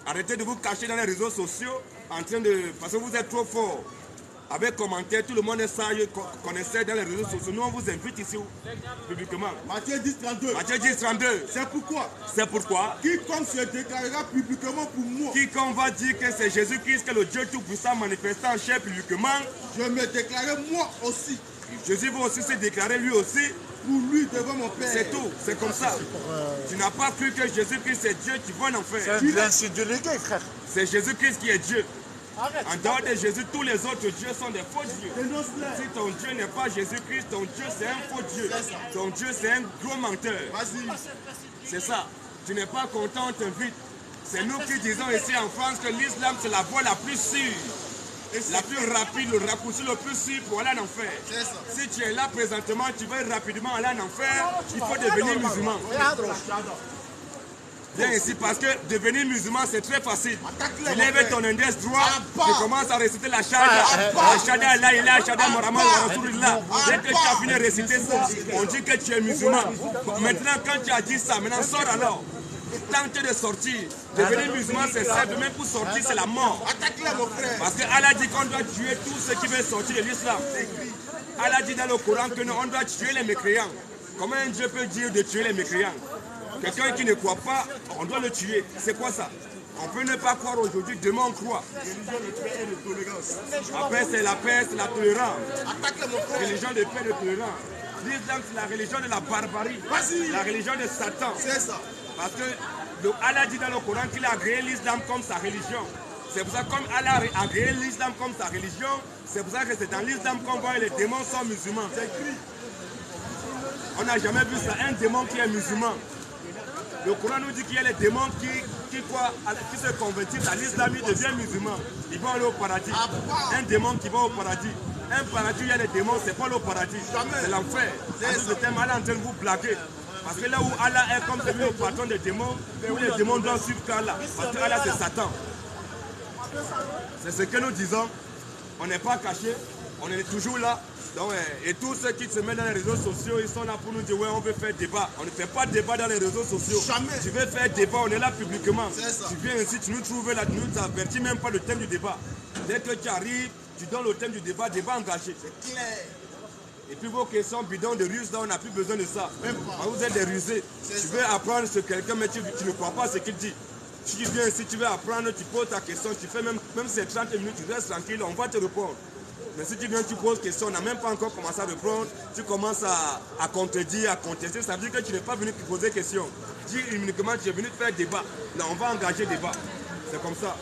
Arrêtez de vous cacher dans les réseaux sociaux en train de... parce que vous êtes trop fort. Avec commentaires, tout le monde est sage, connaissait dans les réseaux sociaux. Nous, on vous invite ici publiquement. Matthieu 10, 32. Matthieu 10, 32. C'est pourquoi C'est pourquoi quiconque se déclarera publiquement pour moi, quiconque va dire que c'est Jésus-Christ, que le Dieu Tout-Puissant manifesté en chair publiquement, je me déclarerai moi aussi Jésus va aussi se déclarer lui aussi. pour lui devant mon Père. C'est tout, c'est comme ça. Tu n'as pas cru que Jésus-Christ est Dieu, tu vas en enfer. C'est un délégué, frère. C'est Jésus-Christ qui est Dieu. En dehors de Jésus, tous les autres dieux sont des faux dieux. Si ton Dieu n'est pas Jésus-Christ, ton Dieu c'est un faux Dieu. Ton Dieu c'est un gros menteur. C'est ça. Tu n'es pas content, on t'invite. C'est nous qui disons ici en France que l'islam c'est la voie la plus sûre, la plus rapide, le raccourci le plus sûr pour aller en enfer. Si tu es là présentement, tu veux rapidement aller en enfer, il faut devenir musulman. Viens ici parce que devenir musulman c'est très facile. Tu lèves ton index droit, tu commences à réciter la shahada. La shahada là, il a shahada Muhammad Rasulullah. Dès que tu as fini de réciter ça, on dit que tu es musulman. Maintenant quand tu as dit ça, maintenant sors alors. Tente de sortir. Devenir musulman c'est simple, même pour sortir c'est la mort. Parce que Allah dit qu'on doit tuer tous ceux qui veulent sortir de l'islam. Allah dit dans le Coran que nous on doit tuer les mécréants. Comment un Dieu peut dire de tuer les mécréants? Quelqu'un qui ne croit pas, on doit le tuer. C'est quoi ça? On peut ne pas croire aujourd'hui, demain on croit. Après c'est la paix, c'est la tolérance. Religion de paix et de tolérance. L'islam c'est la religion de la barbarie. La religion de Satan. Parce que Allah dit dans le Coran qu'il a agréé l'islam comme sa religion. C'est pour ça que comme Allah a agréé l'islam comme sa religion, c'est pour ça que c'est dans l'islam qu'on voit les démons sont musulmans. On n'a jamais vu ça, un démon qui est musulman. Le Coran nous dit qu'il y a les démons qui se convertissent à l'islam, ils deviennent musulmans. Ils vont aller au paradis. Un démon qui va au paradis. Un paradis, il y a les démons, c'est pas le paradis. C'est l'enfer. C'est Allah est en train de vous blaguer. Parce que là où Allah est comme celui au patron des démons, où les démons doivent suivre qu'Allah. Parce que Allah c'est Satan. C'est ce que nous disons. On n'est pas cachés. On est toujours là. Donc, et tous ceux qui se mettent dans les réseaux sociaux, ils sont là pour nous dire ouais, on veut faire débat. On ne fait pas débat dans les réseaux sociaux. Jamais. Tu veux faire débat, on est là publiquement. Tu viens ici, tu nous trouves là, tu nous avertis même pas le thème du débat. Dès que tu arrives, tu donnes le thème du débat engagé. C'est clair. Et puis vos questions bidons de ruse, là, on n'a plus besoin de ça. Même pas. Vous êtes des rusés. Tu veux apprendre ce quelqu'un, mais tu ne crois pas ce qu'il dit. Si tu viens ici, tu veux apprendre, tu poses ta question, tu fais même si c'est 30 minutes, tu restes tranquille, on va te répondre. Mais si tu viens, tu poses question, on n'a même pas encore commencé à répondre, tu commences à contredire, à contester, ça veut dire que tu n'es pas venu poser question. Dis uniquement que tu es venu faire débat. Là, on va engager débat. C'est comme ça.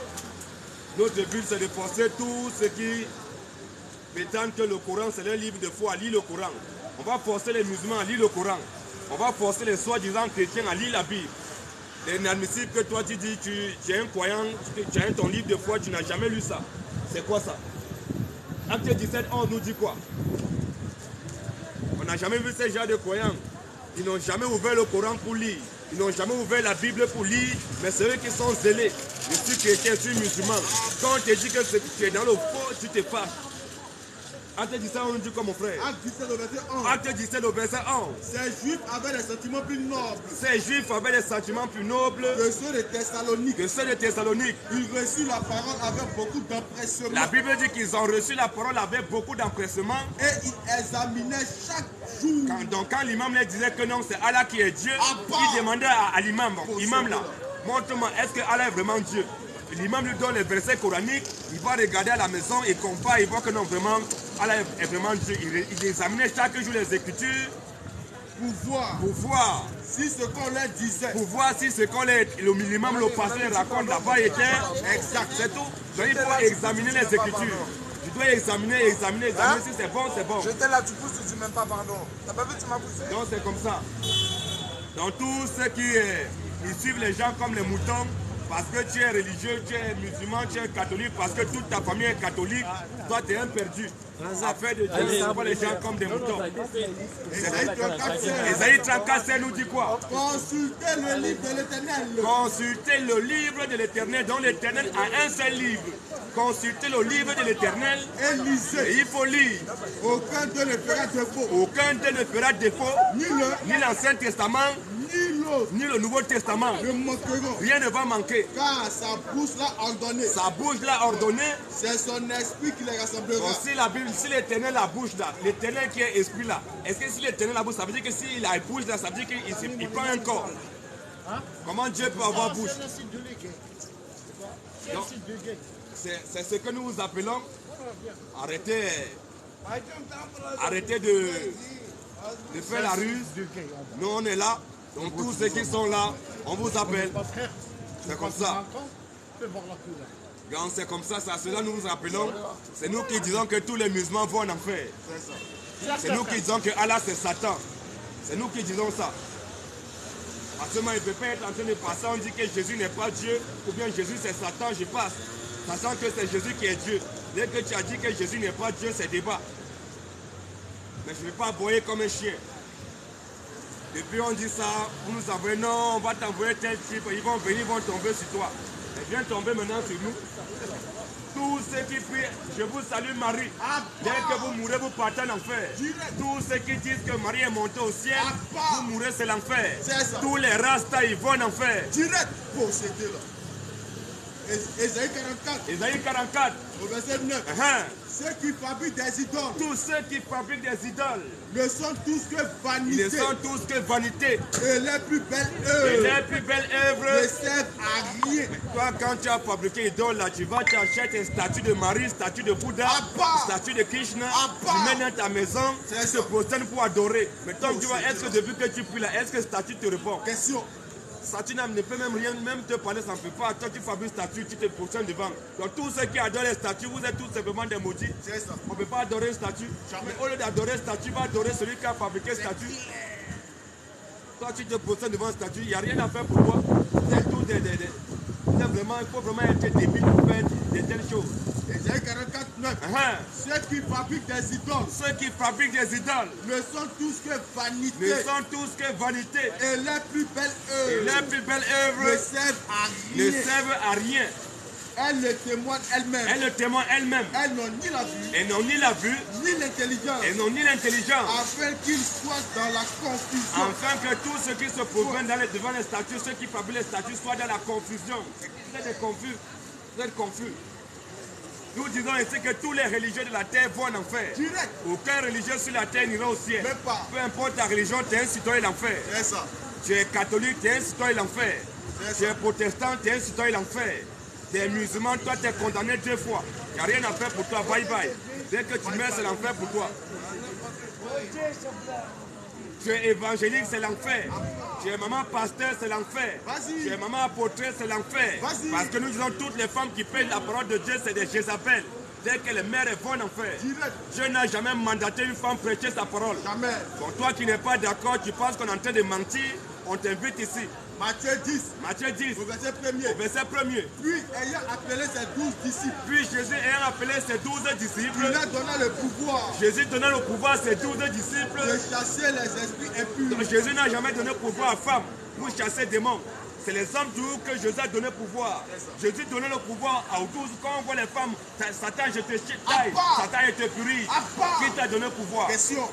Notre but, c'est de forcer tous ceux qui prétendent que le Coran, c'est leur livre de foi, à lire le Coran. On va forcer les musulmans à lire le Coran. On va forcer les soi-disant chrétiens à lire la Bible. C'est inadmissible que toi, tu dis, tu es un croyant, tu as ton livre de foi, tu n'as jamais lu ça. C'est quoi ça? Acte 17, 11 nous dit quoi? On n'a jamais vu ces gens de croyants. Ils n'ont jamais ouvert le Coran pour lire. Ils n'ont jamais ouvert la Bible pour lire. Mais c'est eux qui sont zélés. Je suis chrétien, je suis musulman. Quand on te dit que tu es dans le faux, tu te fâches. Acte 17, on nous dit quoi mon frère? Acte 17 au verset 11. Acte 17 au verset 11. Ces juifs avaient des sentiments plus nobles. Ces juifs avaient des sentiments plus nobles que ceux de Thessalonique. Que ceux de Thessalonique. Ils reçurent la parole avec beaucoup d'empressement. La Bible dit qu'ils ont reçu la parole avec beaucoup d'empressement. Et ils examinaient chaque jour. Donc quand l'imam leur disait que non, c'est Allah qui est Dieu, il demandait à l'imam, imam là, montre-moi, est-ce que Allah est vraiment Dieu? L'imam lui donne les versets coraniques, il va regarder à la maison, il compare, il voit que non, vraiment, Allah est vraiment Dieu. Il examinait chaque jour les Écritures pour voir si ce qu'on leur disait, pour voir si ce qu'on leur, le minimum, le pasteur raconte là-bas était exact, c'est tout. Donc il faut examiner les Écritures. Tu dois examiner si c'est bon, c'est bon. J'étais là, tu pousses, tu dis même pas pardon. T'as pas vu, tu m'as poussé? Donc c'est comme ça. Donc tous ceux qui ils suivent les gens comme les moutons, parce que tu es religieux, tu es musulman, tu es catholique, parce que toute ta famille est catholique, toi tu es un perdu. Affaire de Dieu, ça voit les gens comme des moutons. Ésaïe 34 nous dit quoi? Consultez le livre de l'Éternel. Consultez le livre de l'Éternel, dont l'Éternel a un seul livre. Consultez le livre de l'Éternel et lisez. Et il faut lire. Aucun d'eux ne fera défaut. Aucun d'eux ne fera défaut. Ni l'Ancien Testament, ni le Nouveau Testament. Ne manqueront. Rien ne va manquer. Car sa bouche l'a ordonné. Sa bouche l'a ordonné. C'est son esprit qui les rassemblera. Donc, si la Bible, si l'Éternel la bouche là, l'Éternel qui est esprit là, est-ce que si l'Éternel la bouche, ça veut dire que s'il a une bouche là, ça veut dire qu'il prend un corps? Comment Dieu peut avoir bouche? C'est ce que nous appelons arrêtez de faire la ruse. Nous on est là, donc tous ceux qui sont là, on vous appelle. C'est comme ça. Donc c'est comme ça, c'est à cela nous nous rappelons. C'est nous qui disons que tous les musulmans vont en enfer. C'est nous qui disons que Allah c'est Satan. C'est nous qui disons ça. Actuellement, il ne peut pas être en train de passer, on dit que Jésus n'est pas Dieu, ou bien Jésus c'est Satan, je passe. Sachant que c'est Jésus qui est Dieu. Dès que tu as dit que Jésus n'est pas Dieu, c'est débat. Mais je ne vais pas aboyer comme un chien. Depuis on dit ça, vous nous envoyez, non, on va t'envoyer tel type, ils vont venir, ils vont tomber sur toi. Ils viennent tomber maintenant sur nous. Tous ceux qui prient, je vous salue Marie. Dès que vous mourrez, vous partez en enfer. Tous ceux qui disent que Marie est montée au ciel, vous mourrez, c'est l'enfer. Tous les rastas, ils vont en enfer. Direct possédé là. Ésaïe 44. Ésaïe 44. Au verset 9. Ceux qui fabriquent des idoles. Tous ceux qui fabriquent des idoles. Ne sont tous que vanité. Ils ne sont tous que vanité. Et les plus belles œuvres. Et les plus belles œuvres ne servent à rien. Toi, quand tu as fabriqué une idole, là, tu vas, tu achètes une statue de Marie, une statue de Bouddha, une statue de Krishna, tu mets dans ta maison, tu te prosterne pour adorer. Mais toi, tu vois, est-ce que depuis que tu pries là, est-ce que statue te répond? Question. Statue ne peut même rien, même te parler, ça ne peut pas. Toi, tu fabriques une statue, tu te prosternes devant. Donc, tous ceux qui adorent les statues, vous êtes tous simplement des maudits. On ne peut pas adorer une statue. Mais au lieu d'adorer une statue, va adorer celui qui a fabriqué une statue. Toi, tu te prosternes devant une statue, il n'y a rien à faire pour toi. C'est tout vraiment, il faut vraiment être débile pour faire de telles choses. Ésaïe 44, 9. Ceux qui fabriquent des idoles. Ceux qui fabriquent des idoles. Ne sont tous que vanité. Ne sont tous que vanité. Et les plus belles œuvres. Et les plus belles œuvres ne servent à rien. Ne servent à rien. Elles le témoignent elles-mêmes. Elles le témoignent elles-mêmes. Elles n'ont ni la vue. Elles n'ont ni la vue. Ni l'intelligence. Elles n'ont ni l'intelligence. Afin qu'ils soient dans la confusion. Afin que tous ceux qui se promènent devant les statues, ceux qui fabriquent les statues, soient dans la confusion. Vous êtes confus. Vous êtes confus. Nous disons ici que tous les religieux de la terre vont en enfer. Direct. Aucun religieux sur la terre n'ira au ciel. Même pas. Peu importe ta religion, tu es un citoyen de l'enfer. C'est ça. Tu es catholique, tu es un citoyen de l'enfer. Tu es protestant, tu es un citoyen de l'enfer. Tu es musulman, toi tu es condamné 2 fois. Il n'y a rien à faire pour toi, bye bye. Dès que tu meurs, c'est l'enfer pour toi. Tu es évangélique, c'est l'enfer. Tu es maman pasteur, c'est l'enfer. Tu es maman apôtresse, c'est l'enfer. Parce que nous disons toutes les femmes qui payent la parole de Dieu, c'est des Jézabel. Dès que les mères vont en enfer. Dieu n'a jamais mandaté une femme prêcher sa parole. Jamais. Bon, toi qui n'es pas d'accord, tu penses qu'on est en train de mentir, on t'invite ici. Matthieu 10. Matthieu 10. Au verset 1er. Au verset 1er. Puis ayant appelé ses 12 disciples. Puis Jésus ayant appelé ses 12 disciples. Il a donné le pouvoir. Jésus donnait le pouvoir à ses 12 disciples. De chasser les esprits impurs. Donc Jésus n'a jamais donné pouvoir à femme pour chasser des démons. C'est les hommes toujours que Jésus a donné pouvoir. Jésus donnait le pouvoir aux 12. Quand on voit les femmes, Satan, je te taille. Satan, je te purifie. Qui t'a donné pouvoir? Question.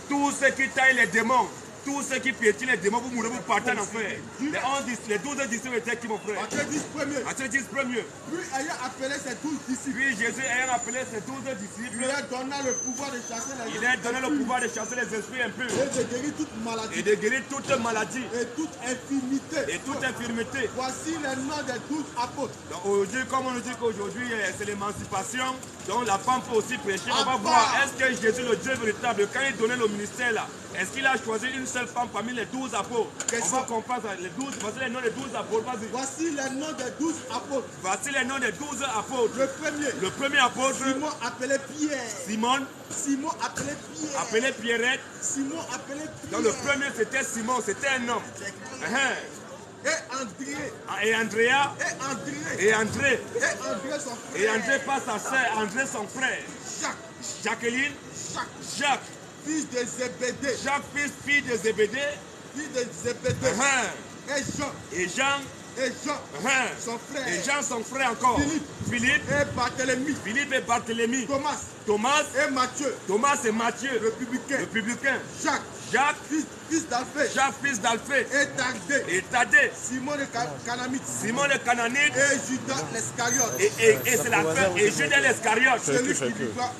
Tous ceux qui taillent les démons. Tous ceux qui piétinent les démons, vous mourrez, vous partez en enfer. Les 12 disciples étaient qui, mon frère? Matthieu 10 premier. Matthieu 10 premier. Puis ayant appelé ses 12 disciples. Puis Jésus ayant appelé ses 12 disciples. Il a donné le pouvoir de chasser les esprits. Il a donné le pouvoir de chasser les esprits impurs. Et de guérir toute maladie. Et de guérir toute maladie. Et toute infirmité. Et toute infirmité. Voici les noms des 12 apôtres. Donc aujourd'hui, comme on nous dit qu'aujourd'hui c'est l'émancipation, donc la femme peut aussi prêcher. On va voir, est-ce que Jésus, le Dieu véritable, quand il donnait le ministère là, est-ce qu'il a choisi une seule femme parmi les 12 apôtres? On va comprendre les 12, voici les noms des 12 apôtres, vas-y. Voici les noms des 12 apôtres. Voici les noms des 12 apôtres. Le premier apôtre. Simon appelé Pierre. Simon appelé Pierre. Appelé Pierrette. Simon appelé Pierre. Donc le premier c'était Simon, c'était un homme. Et André. Et Andrea. Et André. Et André son frère. Et André pas sa sœur, André son frère. Jacqueline. Jacques. Fils de Zébédée. Jacques, fils de Zébédée. Fils de Zébédée. Et Jean. Son frère. Et Jean, son frère encore. Philippe. Et Barthélemy. Thomas. Et Matthieu. Républicain. Jacques. Fils d'Alphée. Jacques, fils d'Alphée. Et Thaddée. Simon le Cananite. Et Judas l'Iscariote. Et c'est la fin. Et Judas l'Iscariote. Celui qui vivra.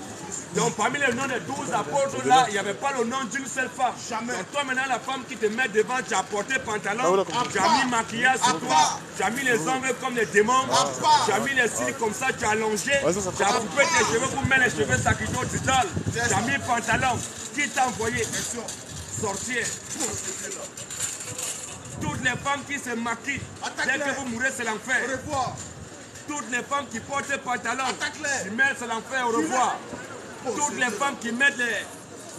Donc parmi les noms des 12 apôtres là, il n'y avait pas le nom d'une seule femme. Jamais. Donc toi maintenant la femme qui te met devant, tu as porté pantalon, tu as mis maquillage sur toi, tu as mis les ongles comme les démons, tu as mis les cils comme ça, tu as allongé, tu as coupé tes cheveux pour mettre les cheveux sacrifiés au tital, tu as mis pantalon. Qui t'a envoyé? Sorcière. Toutes les femmes qui se maquillent, dès que vous mourrez c'est l'enfer. Toutes les femmes qui portent des pantalons, Attaque-les. tu mets, c'est l'enfer, au revoir. Toutes les femmes qui mettent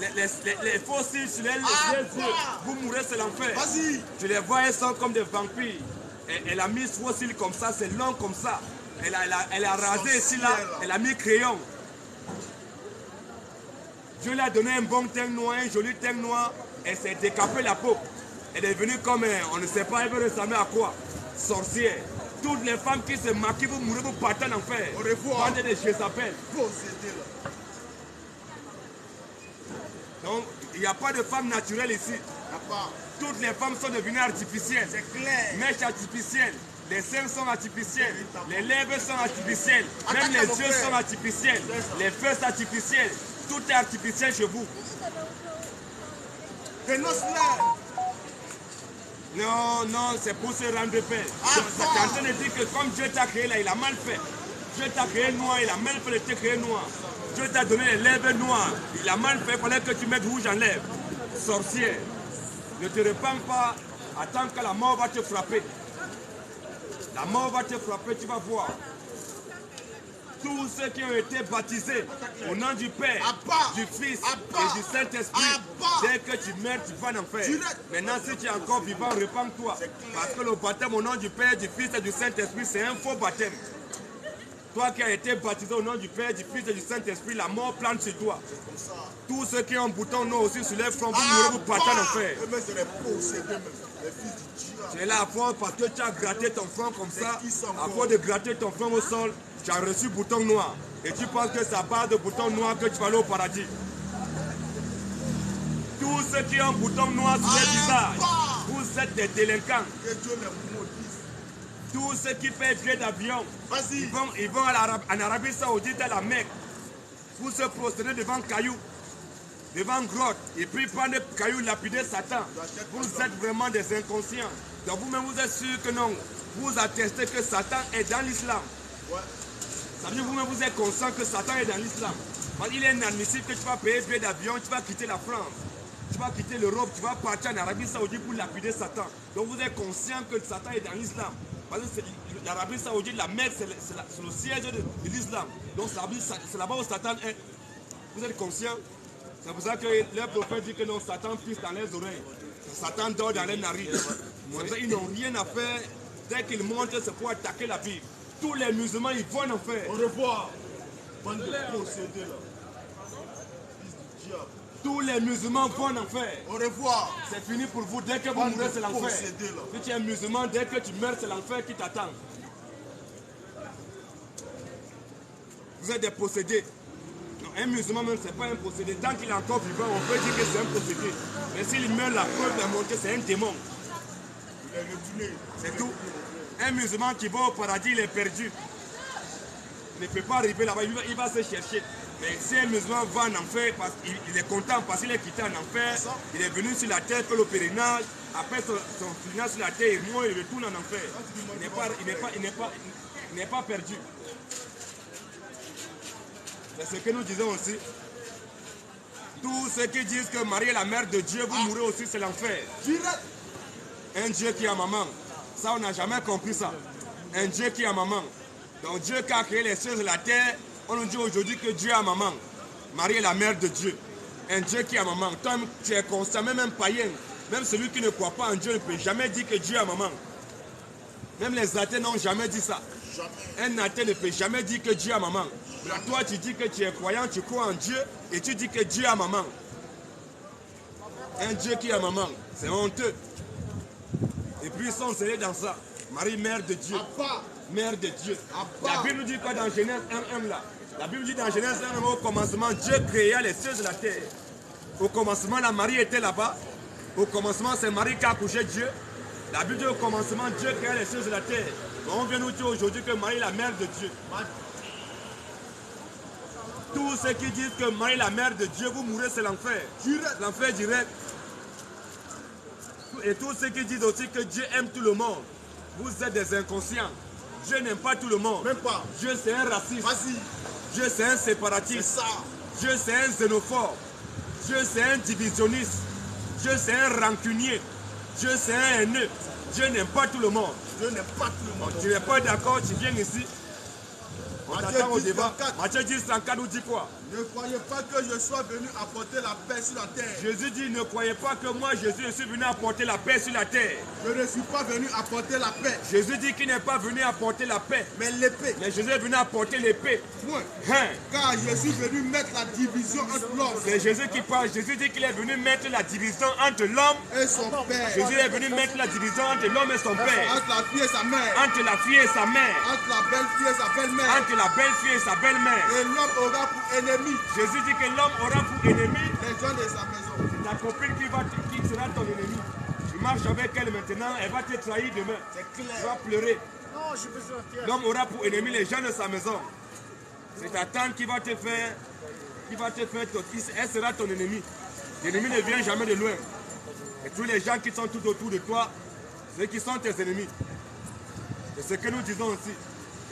les faux cils sur les yeux, vous mourrez, c'est l'enfer. Vas-y. Tu les vois, elles sont comme des vampires. Elle a mis faux cils comme ça, c'est long comme ça. Elle a rasé ici là, elle a mis crayon. Dieu lui a donné un bon teint noir, un joli teint noir. Elle s'est décapée la peau. Elle est venue comme, on ne sait pas, elle veut ressembler à quoi? Sorcière. Toutes les femmes qui se maquillent, vous mourrez, vous partez en enfer. Au revoir. Vendez des Jézabel. Possédé là. Donc, il n'y a pas de femme naturelle ici. Y'a pas. Toutes les femmes sont devenues artificielles. C'est clair. Mèches artificielles. Les seins sont artificiels. Les lèvres sont artificielles. Même Attaque les à nos yeux frères. sont artificiels. Les fesses artificielles. Tout est artificiel chez vous. Dénonce-les. Non, non, c'est pour se rendre belle. Ah, Tu es en train de dire que comme Dieu t'a créé là, il a mal fait. Dieu t'a créé noir, il a mal fait de te créer noir. Dieu t'a donné les lèvres noires, il a mal fait, il fallait que tu mettes rouge en lèvres. Sorcière, ne te répands pas, attends que la mort va te frapper. La mort va te frapper, tu vas voir. Tous ceux qui ont été baptisés au nom du Père, Abba. du Fils Abba. et du Saint-Esprit, Abba. dès que tu meurs, tu vas en enfer. Direct. Maintenant, si tu es encore vivant, répands-toi. Parce que le baptême au nom du Père, du Fils et du Saint-Esprit, c'est un faux baptême. Toi qui as été baptisé au nom du Père, du Fils et du Saint-Esprit, la mort plante sur toi. Tous ceux qui ont un bouton noir aussi sur les fronts, vous mourrez, vous partez en enfer. Eux-mêmes, c'est les possédés même. Les fils du diable. Tu es là à force parce que tu as gratté ton front comme ça. qui sont À encore? force de gratter ton front au sol, tu as reçu bouton noir. Et tu penses que c'est à base de bouton noir que tu vas aller au paradis. Tous ceux qui ont un bouton noir sur les visages, vous êtes des délinquants. Que Dieu les maudisse. Tous ceux qui paient billet d'avion, Vas-y. ils vont en Arabie Saoudite à la Mecque. Vous se prosternez devant cailloux, devant grotte, et puis prendre des cailloux, lapider Satan. Vous êtes vraiment des inconscients. Donc vous-même, vous êtes sûr que non. Vous attestez que Satan est dans l'islam. Ouais. Ça veut dire vous-même, vous êtes conscient que Satan est dans l'islam. Parce qu'il est inadmissible que tu vas payer billet d'avion, tu vas quitter la France. Tu vas quitter l'Europe, tu vas partir en Arabie Saoudite pour lapider Satan. Donc vous êtes conscient que Satan est dans l'islam. Parce que l'Arabie Saoudite, la Mecque, c'est le siège de l'islam. Donc c'est là-bas où Satan est. Vous êtes conscient? C'est pour ça que le prophète dit que non, Satan pisse dans les oreilles. Satan dort dans les narines. C'est pour ça qu'ils n'ont rien à faire. Dès qu'ils montent, c'est pour attaquer la Bible. Tous les musulmans, ils vont en faire. Au revoir. Bande de possédés là. Fils du diable. Tous les musulmans vont en faire. Au revoir. C'est fini pour vous. Dès que vous Bande mourrez, de c'est l'enfer. possédés là. Si tu es musulman, dès que tu meurs, c'est l'enfer qui t'attend. Vous êtes des possédés. Non, un musulman même, c'est pas un possédé. Tant qu'il est encore vivant, on peut dire que c'est un possédé. Mais s'il meurt, la preuve est montrée, c'est un démon. Il est retourné. C'est tout. Un musulman qui va au paradis, il est perdu. Il ne peut pas arriver là-bas, il va se chercher. Mais si un musulman va en enfer, il est content parce qu'il est quitté en enfer, il est venu sur la terre, fait le pèlerinage, après son final sur la terre, il meurt, il retourne en enfer. Il n'est pas perdu. C'est ce que nous disons aussi. Tous ceux qui disent que Marie est la mère de Dieu, vous mourrez aussi, c'est l'enfer. Direct. Un Dieu qui a maman. Ça, on n'a jamais compris ça. Un Dieu qui a maman. Donc Dieu qui a créé les cieux et la terre, on nous dit aujourd'hui que Dieu a maman. Marie est la mère de Dieu. Un Dieu qui a maman. Toi, tu es conscient, même un païen, même celui qui ne croit pas en Dieu ne peut jamais dire que Dieu a maman. Même les athées n'ont jamais dit ça. Un athée ne peut jamais dire que Dieu a maman. Là, toi, tu dis que tu es croyant, tu crois en Dieu et tu dis que Dieu a maman. Un Dieu qui a maman, c'est honteux. Et puis ils sont scellés dans ça. Marie, mère de Dieu. Abba. Mère de Dieu. Abba. La Bible dit quoi dans Genèse 1:1 là? La Bible dit dans Genèse 1:1, au commencement, Dieu créa les cieux et la terre. Au commencement, la Marie était là-bas. Au commencement, c'est Marie qui a accouché Dieu. La Bible dit au commencement, Dieu créa les cieux et la terre. Mais on vient nous dire aujourd'hui que Marie est la mère de Dieu. Tous ceux qui disent que Marie est la mère de Dieu, vous mourrez, c'est l'enfer. L'enfer direct. Et tous ceux qui disent aussi que Dieu aime tout le monde, vous êtes des inconscients. Dieu n'aime pas tout le monde. Même pas. Dieu c'est un raciste. Vas-y. Dieu c'est un C'est séparatiste. ça. Dieu c'est un xénophobe. Dieu c'est un divisionniste. Dieu c'est un rancunier. Dieu c'est un haineux. Dieu n'aime pas tout le monde. Dieu n'aime pas tout le monde. Tu n'es pas d'accord, tu viens ici, On Matthieu t'attend au 10, débat. 34. Matthieu 10, 34 nous dit quoi? Ne croyez pas que je sois venu apporter la paix sur la terre. Jésus dit, ne croyez pas que moi, Jésus, je suis venu apporter la paix sur la terre. Je ne suis pas venu apporter la paix, Jésus dit qu'il n'est pas venu apporter la paix. mais l'épée. Mais Jésus est venu apporter l'épée. Moi, Hein? car je suis venu mettre la division entre l'homme C'est Jésus qui parle. Jésus dit qu'il est venu mettre la division entre l'homme. et son père, Jésus est venu mettre la division entre l'homme et son père. entre la fille et sa mère, Entre la fille et sa mère. entre la belle-fille et sa belle-mère. Entre la belle-fille et sa belle-mère. Et l'homme aura pour ennemi Jésus dit que l'homme aura pour ennemi les gens de sa maison. ta copine qui sera ton ennemi. Tu marches avec elle maintenant, elle va te trahir demain. C'est Tu clair. vas pleurer. Non, je besoin de L'homme aura pour ennemi les gens de sa maison. C'est ta tante qui va te faire elle sera ton ennemi. L'ennemi ne vient jamais de loin. Et tous les gens qui sont tout autour de toi, ceux qui sont tes ennemis. C'est ce que nous disons aussi.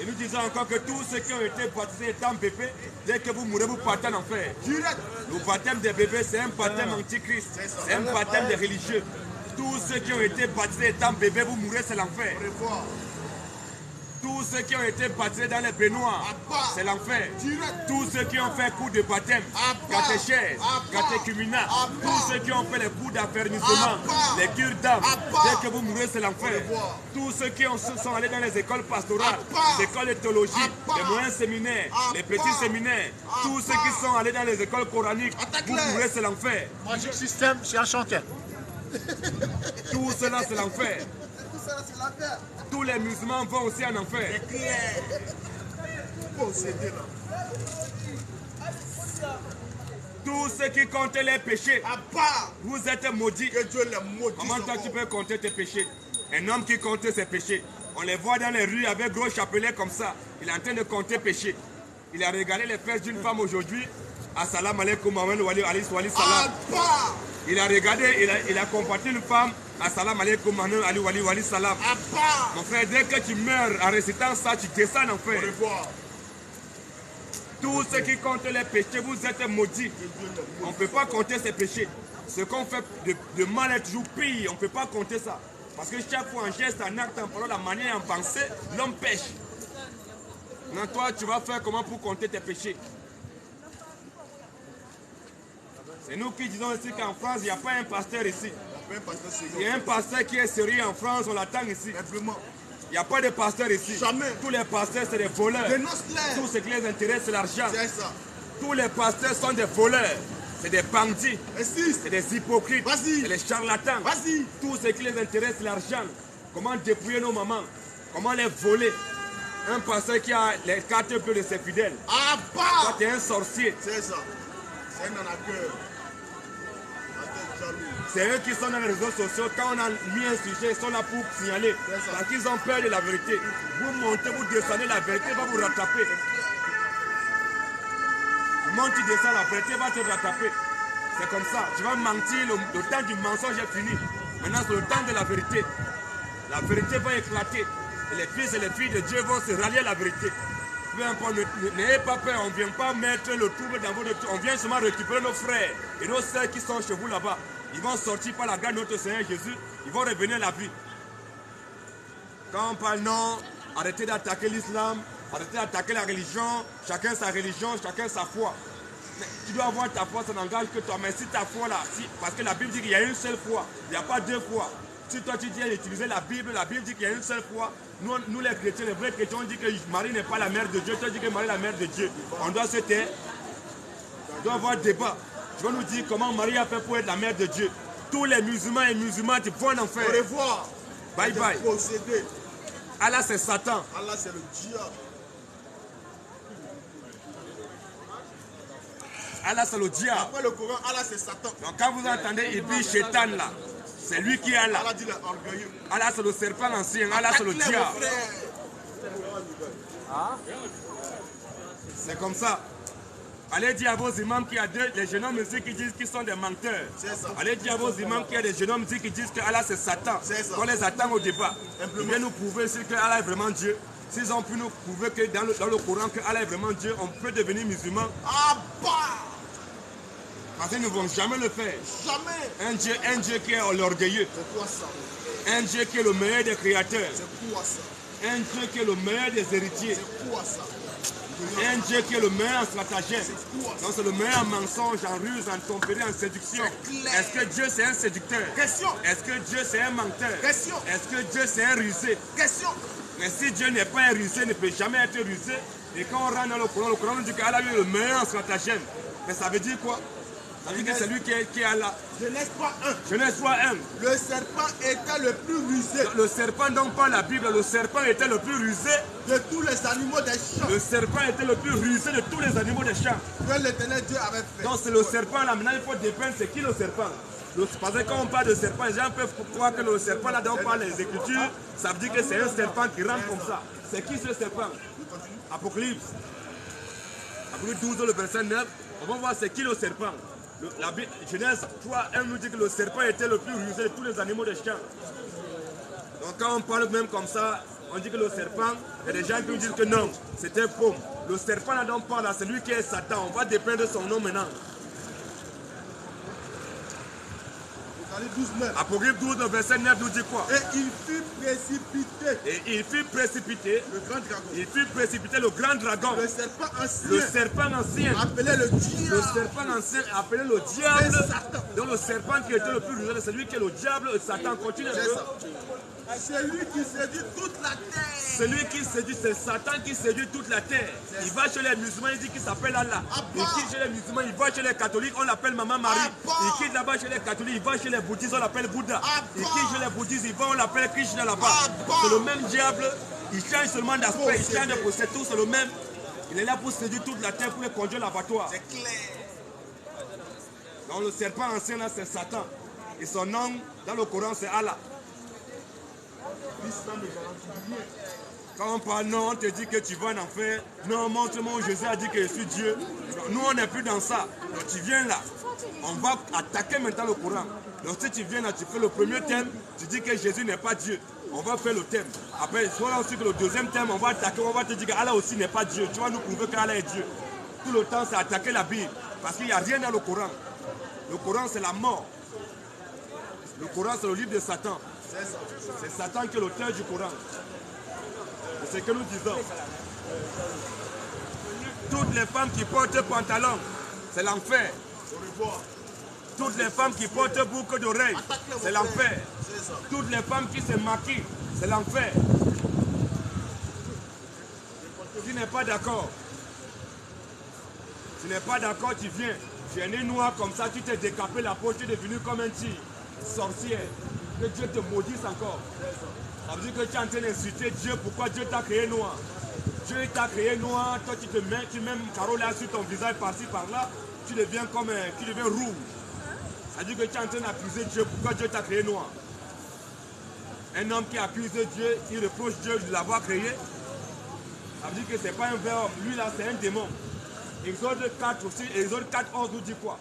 Et nous disons encore que tous ceux qui ont été baptisés étant bébés, dès que vous mourrez, vous partez en enfer. Direct. Le baptême des bébés, c'est un baptême antichrist. C'est un baptême des religieux. Tous ceux qui ont été baptisés étant bébés, vous mourrez, c'est l'enfer. Au revoir. Tous ceux qui ont été baptisés dans les baignoires, c'est l'enfer. Direct. Tous ceux qui ont fait cours de baptême, catéchèse, catéchuménat, tous ceux qui ont fait les cours d'affermissement, les cures d'âme, dès que vous mourrez, c'est l'enfer. Tous ceux qui sont allés dans les écoles pastorales, les écoles de théologie, les moyens séminaires, les petits séminaires, tous ceux qui sont allés dans les écoles coraniques, vous mourrez, c'est l'enfer. Magic System, c'est un chanteur. Tout cela, c'est l'enfer. Tout ça, c'est l'affaire. Tous les musulmans vont aussi en enfer. C'est clair. Possédé là. Tous ceux qui comptent les péchés, À part vous êtes maudits. que Dieu les maudisse. Comment toi tu encore. peux compter tes péchés? Un homme qui compte ses péchés. On les voit dans les rues avec gros chapelet comme ça. Il est en train de compter péchés. Il a regardé les fesses d'une femme aujourd'hui. Assalamu alaikum wa alayhi salam. À part. Il a regardé, il a combattu une femme. Assalamu alaikum wa alayhi salam. À part. Mon frère, dès que tu meurs en récitant ça, tu descends en Au enfer. revoir. Tous ceux qui comptent les péchés, vous êtes maudits. On ne peut pas compter ces péchés. Ce qu'on fait de mal est toujours pire. On ne peut pas compter ça. Parce que chaque fois, en geste, en acte, en parole, en manière, en pensée, l'homme pêche. Maintenant, toi, tu vas faire comment pour compter tes péchés? C'est nous qui disons ici qu'en France, il n'y a pas un pasteur ici. Après, pasteur Il y Seigneur. a un pasteur qui est sérieux en France, on l'attend ici. Simplement. Il n'y a pas de pasteur ici. Jamais. Tous les pasteurs, c'est des voleurs. Dénonce clair. Tout ce qui les intéresse, c'est l'argent. C'est ça. Tous les pasteurs sont des voleurs. C'est des bandits. Insiste. C'est des hypocrites. Vas-y. C'est des charlatans. Vas-y. Tout ce qui les intéresse, c'est l'argent. Comment dépouiller nos mamans? Comment les voler? Un pasteur qui a les cartes bleues de ses fidèles. À Toi, part. tu es un sorcier. C'est ça. C'est un arnaqueur. Jaloux. C'est eux qui sont dans les réseaux sociaux. Quand on a mis un sujet, ils sont là pour signaler. C'est ça. Parce qu'ils ont peur de la vérité. Vous montez, vous descendez, la vérité va vous rattraper. Tu montes, tu descends, la vérité va te rattraper. C'est comme ça. Tu vas mentir, le temps du mensonge est fini. Maintenant, c'est le temps de la vérité. La vérité va éclater. Et les fils et les filles de Dieu vont se rallier à la vérité. Peu importe, n'ayez pas peur, on ne vient pas mettre le trouble dans votre... On vient seulement récupérer nos frères et nos sœurs qui sont chez vous là-bas. Ils vont sortir par la grâce de notre Seigneur Jésus. Ils vont revenir à la vie. Quand on parle non, arrêtez d'attaquer l'islam, arrêtez d'attaquer la religion. Chacun sa religion, chacun sa foi. Mais tu dois avoir ta foi, ça n'engage que toi. Mais si ta foi là, parce que la Bible dit qu'il y a une seule foi, il n'y a pas deux fois. Si toi tu dis d'utiliser la Bible dit qu'il y a une seule foi. Nous les chrétiens, les vrais chrétiens, on dit que Marie n'est pas la mère de Dieu. Toi tu dis que Marie est la mère de Dieu. On doit se taire. On doit avoir débat. Tu vas nous dire comment Marie a fait pour être la mère de Dieu. Tous les musulmans et musulmanes, ils vont en enfer. Au revoir. Bye bye. Possédé. Allah c'est Satan. Allah c'est le diable. Allah c'est le diable. Après le Coran, Allah c'est Satan. Donc quand vous entendez Iblis, Shaitan là, c'est lui qui est Allah. Allah dit les orgueilleux. Allah c'est le serpent ancien, Allah c'est le Attaque-les, diable. mon frère. C'est comme ça. Allez dire à vos imams qu'il y a les jeunes hommes ici qui disent qu'ils sont des menteurs. C'est ça. Allez dire à vos imams qu'il y a des jeunes hommes ici qui disent que Allah c'est Satan. C'est ça. On les attend au débat. Simplement. Ils viennent nous prouver ici que Allah est vraiment Dieu. S'ils ont pu nous prouver que dans le Coran que Allah est vraiment Dieu, on peut devenir musulman. À part. Parce qu'ils ne vont jamais le faire. Jamais. Un Dieu qui est l'orgueilleux. C'est quoi ça? Un Dieu qui est le meilleur des créateurs. C'est quoi ça? Un Dieu qui est le meilleur des héritiers. C'est quoi ça? expérience. Un Dieu qui est le meilleur en stratagème. Donc c'est le meilleur en mensonge, en ruse, en tromperie, en séduction. Est-ce que Dieu c'est un séducteur? Question. Est-ce que Dieu c'est un menteur? Question. Est-ce que Dieu c'est un rusé? Question. Mais si Dieu n'est pas un rusé, ne peut jamais être rusé. Et quand on rentre dans le Coran nous dit qu'Allah est le meilleur en stratagème. Mais ça veut dire quoi? Ça veut dire que c'est lui qui est Allah. Genèse 3:1. Genèse 3:1. Le serpent était le plus rusé Le serpent dont parle la Bible, le serpent était le plus rusé. de tous les animaux des champs Le serpent était le plus rusé de tous les animaux des champs. que l'Éternel Dieu avait fait. Donc c'est le serpent là, maintenant il faut dépeindre c'est qui le serpent. Parce que quand on parle de serpent, les gens peuvent croire que le serpent là dont on parle les Écritures, ça veut dire que c'est un serpent qui rentre comme ça. C'est qui ce serpent? Apocalypse. Apocalypse 12, le verset 9, on va voir c'est qui le serpent. La Genèse 3:1 nous dit que le serpent était le plus rusé de tous les animaux des champs. Donc quand on parle même comme ça, on dit que le serpent, il y a des gens qui nous disent que non, c'était pomme. Le serpent là dont on parle, c'est lui qui est Satan. On va dépeindre son nom maintenant. Apocalypse 12, le verset 9 nous dit quoi? Et il fut précipité. Et il fut précipité. Le grand dragon. Il fut précipité le grand dragon. Le serpent ancien. Le serpent ancien. Appelé le diable. Le serpent ancien appelé le diable. Et Satan. Donc le serpent qui était le plus rusé, c'est lui qui est le diable. Satan continue. C'est lui qui séduit toute la terre. Celui qui séduit, c'est Satan qui séduit toute la terre. Il va chez les musulmans, il dit qu'il s'appelle Allah. Il quitte chez les musulmans, il va chez les catholiques, on l'appelle Maman Marie. Il quitte là-bas chez les catholiques, il va chez les bouddhistes, on l'appelle Bouddha. Il quitte chez les bouddhistes, il va, on l'appelle Krishna là-bas. C'est le même diable, il change seulement d'aspect, il change de procès, tout c'est le même. Il est là pour séduire toute la terre, pour les conduire à l'abattoir. C'est clair. Donc le serpent ancien là, c'est Satan. Et son nom dans le Coran, c'est Allah. Quand on parle, non, on te dit que tu vas en enfer. Non, montre-moi où Jésus a dit que je suis Dieu. Nous, on n'est plus dans ça. Donc tu viens là. On va attaquer maintenant le Coran. Donc si tu viens là, tu fais le premier thème, tu dis que Jésus n'est pas Dieu. On va faire le thème. Après, soit ensuite le deuxième thème, on va attaquer, on va te dire qu'Allah aussi n'est pas Dieu. Tu vas nous prouver qu'Allah est Dieu. Tout le temps, c'est attaquer la Bible. Parce qu'il n'y a rien dans le Coran. Le Coran, c'est la mort. Le Coran, c'est le livre de Satan. C'est Satan qui est l'auteur du Coran. C'est ce que nous disons. Toutes les femmes qui portent pantalon, c'est l'enfer. Toutes les femmes qui portent boucle d'oreilles, c'est l'enfer. Toutes les femmes qui se maquillent, c'est l'enfer. Tu n'es pas d'accord. Tu n'es pas d'accord, tu viens. Tu es né noir comme ça, tu t'es décapé la peau, tu es devenu comme un petit sorcière. Que Dieu te maudisse encore. Ça veut dire que tu es en train d'insulter Dieu. Pourquoi Dieu t'a créé noir? Dieu t'a créé noir, toi tu mets une carreau là sur ton visage par-ci par-là, tu deviens rouge. Ça veut dire que tu es en train d'accuser Dieu. Pourquoi Dieu t'a créé noir? Un homme qui accuse Dieu, il reproche Dieu de l'avoir créé. Ça veut dire que ce n'est pas un vrai homme. Lui là, c'est un démon. Exode 4 aussi, Exode 4, 11 nous dit quoi?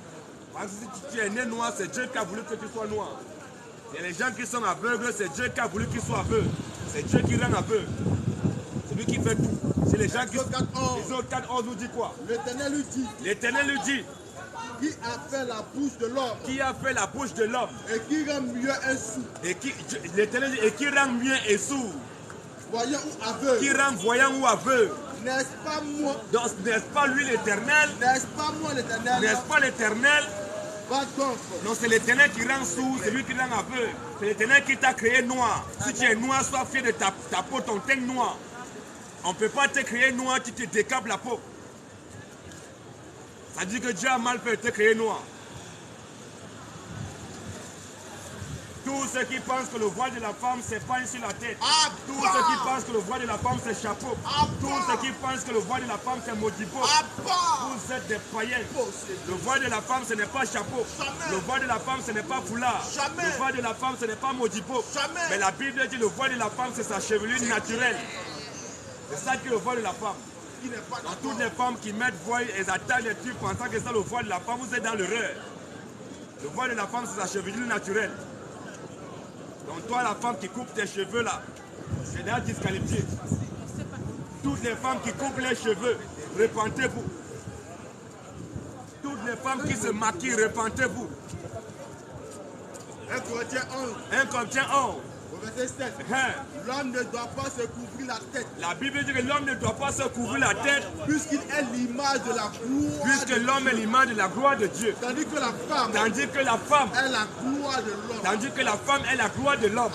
Parce que si tu es né noir, c'est Dieu qui a voulu que tu sois noir. Il y a les gens qui sont aveugles, c'est Dieu qui a voulu qu'ils soient aveugles. C'est Dieu qui rend aveugle. C'est lui qui fait tout. C'est les gens qui... Exode 4, 11 nous dit quoi? L'Éternel lui dit. L'Éternel lui dit. Qui a fait la bouche de l'homme? Qui a fait la bouche de l'homme? Et qui rend mieux un sourd? L'Éternel dit, et qui rend mieux et sourd? Voyant ou aveugle? Qui rend voyant ou aveugle? N'est-ce pas moi? Donc n'est-ce pas lui l'Éternel? N'est-ce pas moi l'Éternel? N'est-ce pas l'Éternel? Pas donc. Non, c'est l'Éternel qui rend sourd, c'est lui qui rend aveugle. C'est l'Éternel qui t'a créé noir. Si tu es noir, sois fier de ta peau, ton teint noir. On ne peut pas te créer noir, tu te décapes la peau. Ça dit que Dieu a mal fait de te créer noir. Tous ceux qui pensent que le voile de la femme c'est pagne sur la tête. Tous ceux qui pensent que le voile de la femme c'est chapeau. Tous ceux qui pensent que le voile de la femme c'est modipo. Vous êtes des païens. Le voile de la femme ce n'est pas chapeau. Le voile de la femme ce n'est pas foulard. Le voile de la femme ce n'est pas modipo. Mais la Bible dit le voile de la femme c'est sa chevelure naturelle. C'est ça qui est le voile de la femme. Dans toutes les femmes qui mettent voile et attaquent les trucs pensant que c'est le voile de la femme, vous êtes dans l'erreur. Le voile de la femme c'est sa chevelure naturelle. Donc toi la femme qui coupe tes cheveux là, c'est déjà disqualifié. Toutes les femmes qui coupent les cheveux, repentez-vous. Toutes les femmes qui se maquillent, repentez-vous. 1 Corinthiens 11. 1 Corinthiens 11. Au verset 7, Hein. l'homme ne doit pas se couvrir la tête, La Bible dit que l'homme ne doit pas se couvrir la tête, puisqu'il est l'image de la gloire. puisque l'homme est l'image de la gloire de Dieu. Tandis que la femme Tandis que la femme, est la gloire de l'homme. tandis que la femme est la gloire de l'homme.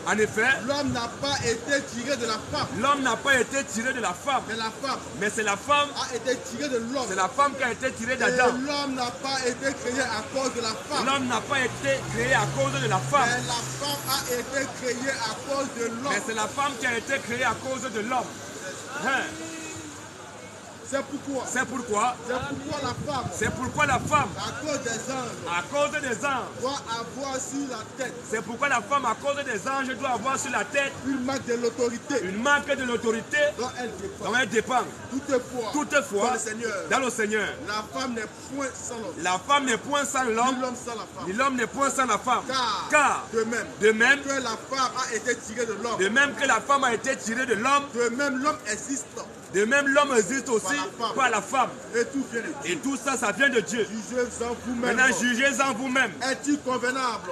En effet, l'homme n'a pas été tiré de la femme, n'a pas été tiré de la femme, mais la femme mais c'est la femme, a été tirée de l'homme. c'est la femme qui a été tirée Et d'Adam. l'homme n'a pas été créé à cause de la femme, L'homme n'a pas été créé à cause de la femme, mais la femme a été créée à cause de mais l'homme. c'est la femme qui a été créée à cause de l'homme. Hein. C'est pourquoi C'est pourquoi la femme, à cause des anges, à cause des anges, doit avoir sur la tête c'est pourquoi la femme, à cause des anges, doit avoir sur la tête une marque de l'autorité une marque de l'autorité dont elle dépend. dont elle dépend. Toutefois, dans le Seigneur, Dans le Seigneur, la femme n'est point sans l'homme, la femme n'est point sans ni l'homme, l'homme sans la femme. ni l'homme n'est point sans la femme. Car De de même même que la femme a été tirée de l'homme, que la femme a été tirée de l'homme, de même l'homme existe. de même l'homme existe aussi par la femme. Et tout vient de Dieu. Et tout ça, ça vient de Dieu. Jugez en vous-même. Maintenant, jugez en vous-même. Est-il convenable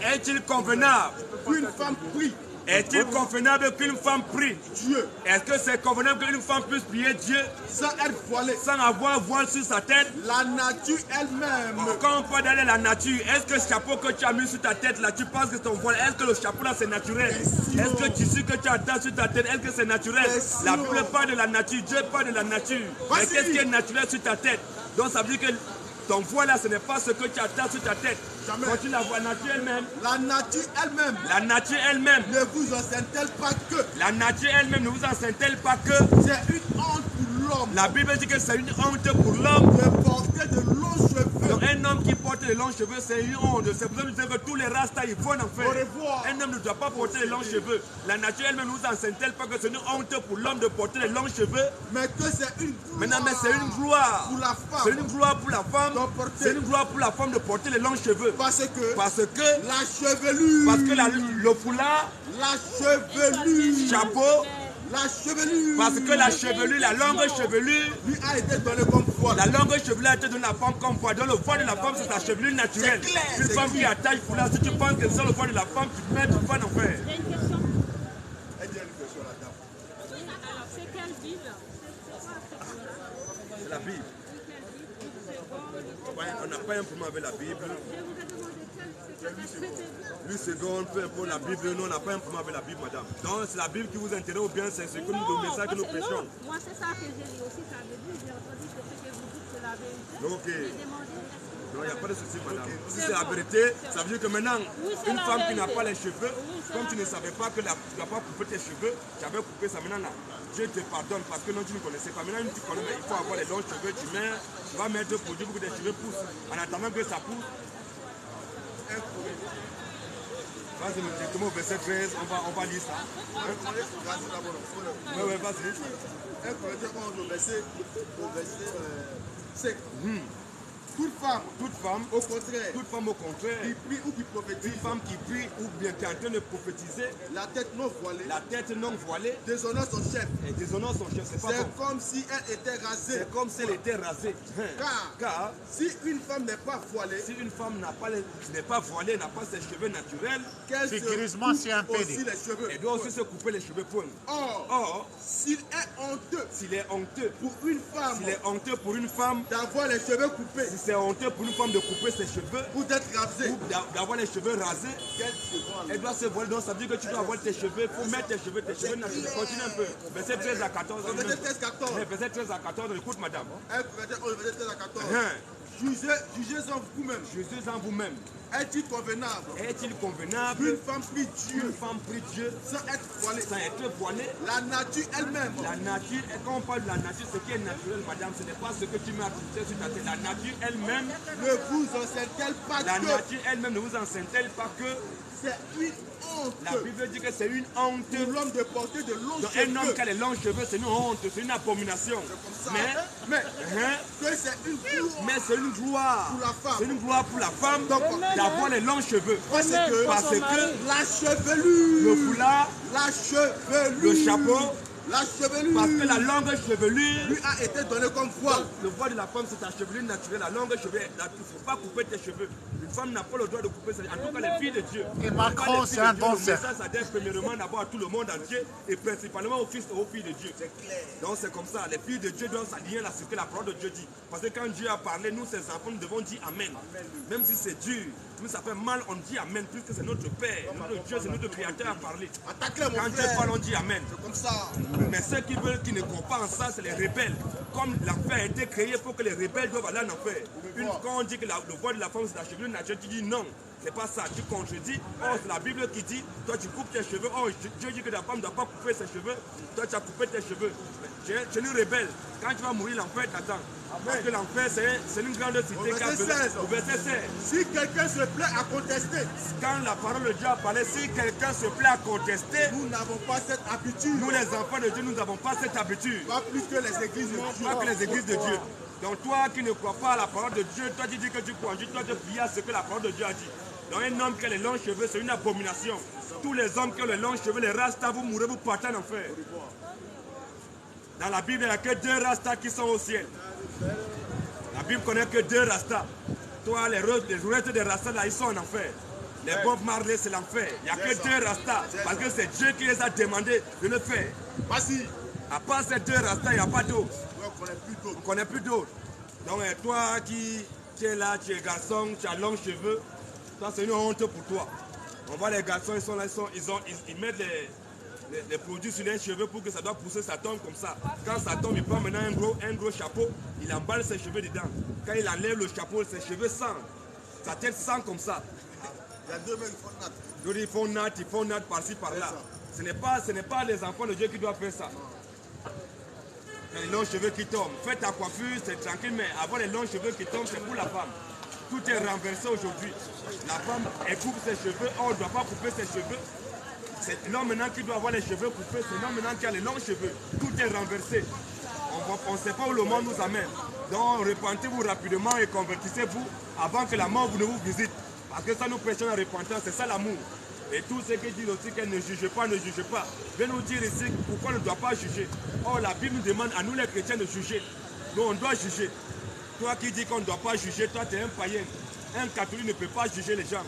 Est-il convenable? qu'une femme prie Est-il convenable qu'une femme prie? Dieu Est-ce que c'est convenable qu'une femme puisse prier Dieu sans être voilée? sans avoir voile sur sa tête? La nature elle-même Quand on parle d'aller la nature, est-ce que le chapeau que tu as mis sur ta tête là, tu penses que c'est ton voile? Est-ce que le chapeau là c'est naturel? Est-ce que le tissu que tu as sur ta tête, est-ce que c'est naturel? La Bible parle de la nature, Dieu parle de la nature. Mais qu'est-ce qui est naturel sur ta tête? Donc ça veut dire que ton voile là, ce n'est pas ce que tu as sur ta tête. Jamais. Quand tu la vois, la nature elle-même, La nature elle-même la nature elle-même, ne vous enseigne-t-elle pas que la nature elle-même ne vous enseigne-t-elle pas que c'est une honte pour l'homme la Bible dit que c'est une honte pour l'homme? de porter de longs cheveux? Donc un homme qui porte les longs cheveux, c'est une honte. C'est pour ça que nous disons que tous les rastas, ils vont en faire. Au revoir. Un homme ne doit pas porter les longs cheveux. La nature elle-même nous enseigne-t-elle pas que c'est une honte pour l'homme de porter les longs cheveux? Mais que c'est une gloire Maintenant, mais c'est une gloire. pour la C'est femme. une gloire pour la femme. Donc, porter- C'est une gloire pour la femme de porter les longs cheveux. Parce que Parce que, la chevelure, le foulard, la chevelure, chapeau, la chevelure, parce que la chevelure, la longue chevelure, lui a été donnée comme voile. la longue chevelure a été donnée à la femme comme voile. Donc le voile de la femme, c'est sa chevelure naturelle. C'est clair, Une c'est femme qui attache foulard, si tu penses que c'est le voile de la femme, tu mets du voile en fer. J'ai une question. Elle dit une question à la dame. Alors, c'est quelle Bible? C'est la Bible. Ouais, on n'a pas un problème avec la Bible. Je vous ai demandé quelle c'était. Lui seconde, peu importe la Bible, nous on n'a pas un problème avec la Bible, madame. Donc c'est la Bible qui vous intéresse ou bien c'est ce que nous, le message que nous prêchons. Moi, c'est ça que j'ai dit aussi, ça veut dire, j'ai entendu que ce que vous dites, c'est la vérité. Ok. J'ai demandé. Non, il n'y a pas de souci, madame. Si c'est la vérité, ça veut dire que maintenant, c'est une la femme qui n'a vérité. pas les cheveux, Oui, c'est comme la tu ne savais pas que tu n'as pas coupé tes cheveux, tu avais coupé ça maintenant là. Dieu te pardonne parce que non, tu ne connaissais pas. Maintenant, tu connais, mais il faut avoir les longs cheveux, tu vas mettre le produit pour que tes cheveux poussent. En attendant que ça pousse. Vas-y, directement au verset 13, on va lire ça. Oui, oui, vas-y. 1 Corinthiens 11 au verset 5. Toute femme, au contraire, Toute femme au contraire, qui prie ou qui prophétise, une femme qui prie ou bien qui est en train de prophétiser, la tête non voilée, la tête non voilée, déshonore son chef. et déshonore son chef, c'est pas C'est bon. comme si elle était rasée. C'est comme si elle était rasée. Car Si une femme n'est pas voilée, si une femme n'est pas voilée, n'a pas ses cheveux naturels, qu'elle se Figurativement, coupe c'est un pédé. aussi les cheveux. elle doit aussi se couper les cheveux point. Or, S'il est honteux s'il est honteux, pour une femme s'il est honteux pour une femme, d'avoir les cheveux coupés si c'est honteux pour une femme de couper ses cheveux, ou d'être rasée, ou d'avoir les cheveux rasés, qu'elle se voile. elle doit se voiler. Donc ça veut dire que tu dois avoir tes cheveux, il faut mettre tes cheveux naturels. Continue un peu. Verset 13 à 14. Verset 13, 14. Verset 13 à 14, écoute madame. 1 Corinthiens 11, verset 13 à 14. Jugez en vous-même. Jugez en vous-même. Est-il convenable Est-il convenable qu'une femme prie qu'une Dieu femme prie Dieu sans être voilée? sans être voilée? La nature elle-même La nature, et quand on parle de la nature, ce qui est naturel, madame, ce n'est pas ce que tu mets à côté sur ta tête. La nature elle-même, ne vous enseigne-t-elle pas la que nature elle-même ne vous enseigne-t-elle pas que c'est une honte la Bible dit que c'est une honte. pour l'homme de porter de longs Donc, un homme cheveux? qui a les longs cheveux, c'est une honte, c'est une abomination. Mais Hein, que c'est une gloire mais c'est une gloire. pour la femme. C'est une gloire pour la femme d'avoir les longs cheveux. Parce que Parce que la chevelure, le foulard, la chevelure, le chapeau, la chevelure parce que la longue chevelure, lui a été donnée comme voile. le voile de la femme, c'est ta chevelure naturelle. La longue chevelure, il ne faut pas couper tes cheveux. Une femme n'a pas le droit de couper ses... En tout cas, les filles de Dieu. Et Macron, c'est un bon cercle. Ça s'adresse premièrement d'abord à tout le monde entier et principalement aux fils et aux filles de Dieu. C'est clair. Donc c'est comme ça. Les filles de Dieu doivent s'aligner à ce que la parole de Dieu dit. Parce que quand Dieu a parlé, nous, ses enfants, nous devons dire Amen. Même si c'est dur, nous, ça fait mal, on dit Amen, puisque c'est notre Père. Notre Dieu, c'est notre Créateur à parler. Quand Dieu parle, on dit Amen. C'est comme ça. Mais ceux qui veulent, qui ne croient pas en ça, c'est les rebelles. Comme l'enfer a été créé pour que les rebelles doivent aller en enfer. Quand on dit que le voile de la femme c'est la chevelure naturelle, tu dis non, c'est pas ça. Tu contredis. Oh, c'est la Bible qui dit, toi tu coupes tes cheveux. Oh, Dieu dit que la femme ne doit pas couper ses cheveux. Toi tu as coupé tes cheveux. Tu es une rebelle. Quand tu vas mourir, l'enfer t'attend. Parce que l'enfer, c'est une grande cité. Au verset 16. Si quelqu'un se plaît à contester, quand la parole de Dieu a parlé, si quelqu'un se plaît à contester, nous n'avons pas cette habitude. Nous les enfants de Dieu, nous n'avons pas cette habitude. Pas plus que les églises de Dieu. Pas que les églises de Dieu. Donc toi qui ne crois pas à la parole de Dieu, toi tu dis que tu crois en Dieu, toi tu plies à ce que la parole de Dieu a dit. Donc un homme qui a les longs cheveux, c'est une abomination. Tous les hommes qui ont les longs cheveux, les rastas, vous mourrez, vous partez en enfer. Dans la Bible, il n'y a que 2 rastas qui sont au ciel. La Bible connaît que 2 rastas. Toi, les restes des rastas, là, ils sont en enfer. Les Bob Marley, c'est l'enfer. Il n'y a que 2 rastas. Parce que c'est Dieu qui les a demandé de le faire. Vas-y. À part ces 2 rastas, il n'y a pas d'autres. On ne connaît plus d'autres. Donc toi qui es là, tu es garçon, tu as longs cheveux, ça c'est une honte pour toi. On voit les garçons, ils sont là, ils mettent les produits sur les cheveux pour que ça doit pousser, ça tombe comme ça. Quand ça tombe, il prend maintenant un gros chapeau, il emballe ses cheveux dedans. Quand il enlève le chapeau, ses cheveux sentent. Sa tête sent comme ça. Il y a 2 mecs qui font nat. Ils font nat par-ci, par-là. Ce n'est pas les enfants de Dieu qui doivent faire ça. Les longs cheveux qui tombent. Faites ta coiffure, c'est tranquille, mais avoir les longs cheveux qui tombent, c'est pour la femme. Tout est renversé aujourd'hui. La femme, elle coupe ses cheveux, on ne doit pas couper ses cheveux. C'est l'homme maintenant qui doit avoir les cheveux coupés, c'est l'homme maintenant qui a les longs cheveux. Tout est renversé. On ne sait pas où le monde nous amène. Donc repentez-vous rapidement et convertissez-vous avant que la mort ne vous visite. Parce que ça nous prêche la repentance, c'est ça l'amour. Et tous ceux qui disent aussi qu'elle ne juge pas, viens nous dire ici pourquoi on ne doit pas juger. Or la Bible nous demande à nous les chrétiens de juger. Nous on doit juger. Toi qui dis qu'on ne doit pas juger, toi tu es un païen. Un catholique ne peut pas juger les gens.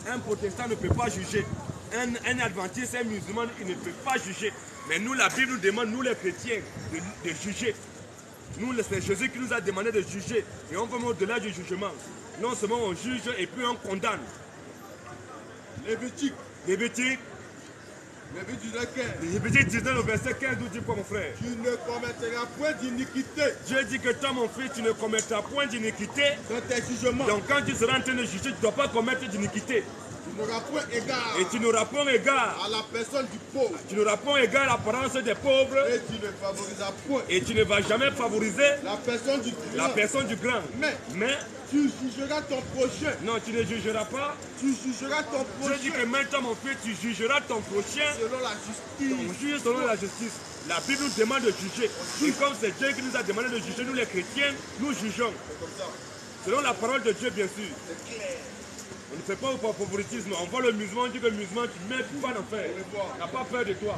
Un protestant ne peut pas juger. Un adventiste, un musulman, il ne peut pas juger. Mais nous, la Bible nous demande, nous les chrétiens, de juger. Nous, c'est Jésus qui nous a demandé de juger. Et on va au-delà du jugement. Non seulement on juge et puis on condamne. Lévitique. Lévitique 19, le verset 15, nous dit quoi mon frère? Tu ne commettras point d'iniquité. Dieu dit que toi mon fils, tu ne commettras point d'iniquité. Dans tes jugements. Donc quand tu seras en train de juger, tu ne dois pas commettre d'iniquité. Tu n'auras point égard. Et tu n'auras point égard à la personne du pauvre. Tu n'auras point égard à l'apparence des pauvres. Et tu ne favoriseras point. Et tu ne vas jamais favoriser la personne du grand. Mais tu jugeras ton prochain. Non, tu ne jugeras pas. Tu jugeras ton prochain. Je dis que maintenant, mon fils, tu jugeras ton prochain. Selon la justice. On juge selon la justice. La Bible nous demande de juger. Et comme c'est Dieu qui nous a demandé de juger, nous les chrétiens, nous jugeons. Selon la parole de Dieu, bien sûr. C'est clair. On ne fait pas au favoritisme. On voit le musulman, on dit que le musulman, tu mets pas l'enfer. Tu n'as pas peur de toi.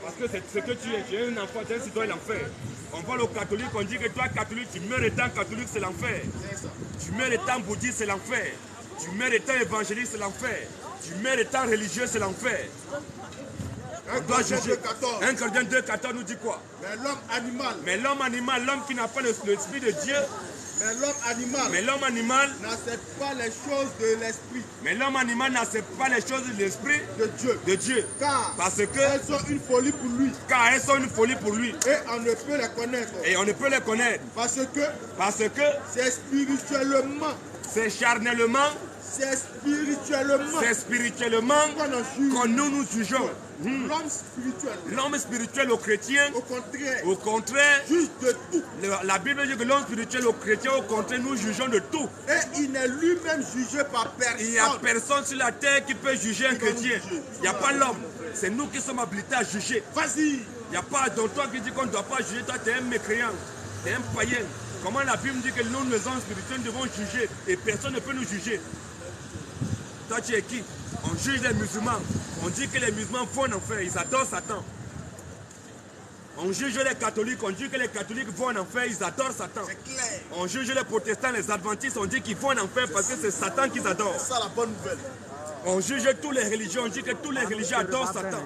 Parce que c'est ce que tu es. Tu es un enfant, tu es un citoyen de l'enfer. On voit le catholique, on dit que toi, catholique, tu meurs étant catholique, c'est l'enfer. Tu meurs étant bouddhiste, c'est l'enfer. Tu meurs étant évangéliste, c'est l'enfer. Tu meurs étant religieux, c'est l'enfer. On doit juger. 1 Corinthiens 2,14 nous dit quoi? Mais l'homme animal, l'homme qui n'a pas l'esprit de Dieu. Mais l'homme animal n'accepte pas les choses de l'esprit. Mais l'homme animal n'accepte pas les choses de l'esprit de Dieu. Parce que elles sont une folie pour lui. Car elles sont une folie pour lui. Et on ne peut les connaître. Et on ne peut les connaître. Parce que c'est spirituellement. C'est charnellement. C'est spirituellement que nous jugeons. L'homme spirituel au chrétien, au contraire, juge de tout. La Bible dit que l'homme spirituel au chrétien, au contraire, nous jugeons de tout. Et il n'est lui-même jugé par personne. Il n'y a personne sur la terre qui peut juger un chrétien. Il n'y a pas l'homme. C'est nous qui sommes habilités à juger. Vas-y. Il n'y a pas donc toi qui dis qu'on ne doit pas juger. Toi, tu es un mécréant. Tu es un païen. Comment la Bible dit que nous, les hommes spirituels, devons juger et personne ne peut nous juger? Toi, tu es qui? On juge les musulmans. On dit que les musulmans vont en enfer. Ils adorent Satan. On juge les catholiques, on dit que les catholiques vont en enfer, ils adorent Satan. C'est clair. On juge les protestants, les adventistes, on dit qu'ils vont en enfer parce que c'est Satan qu'ils adorent. C'est ça la bonne nouvelle. On juge toutes les religions, on dit que tous les religieux adorent Satan.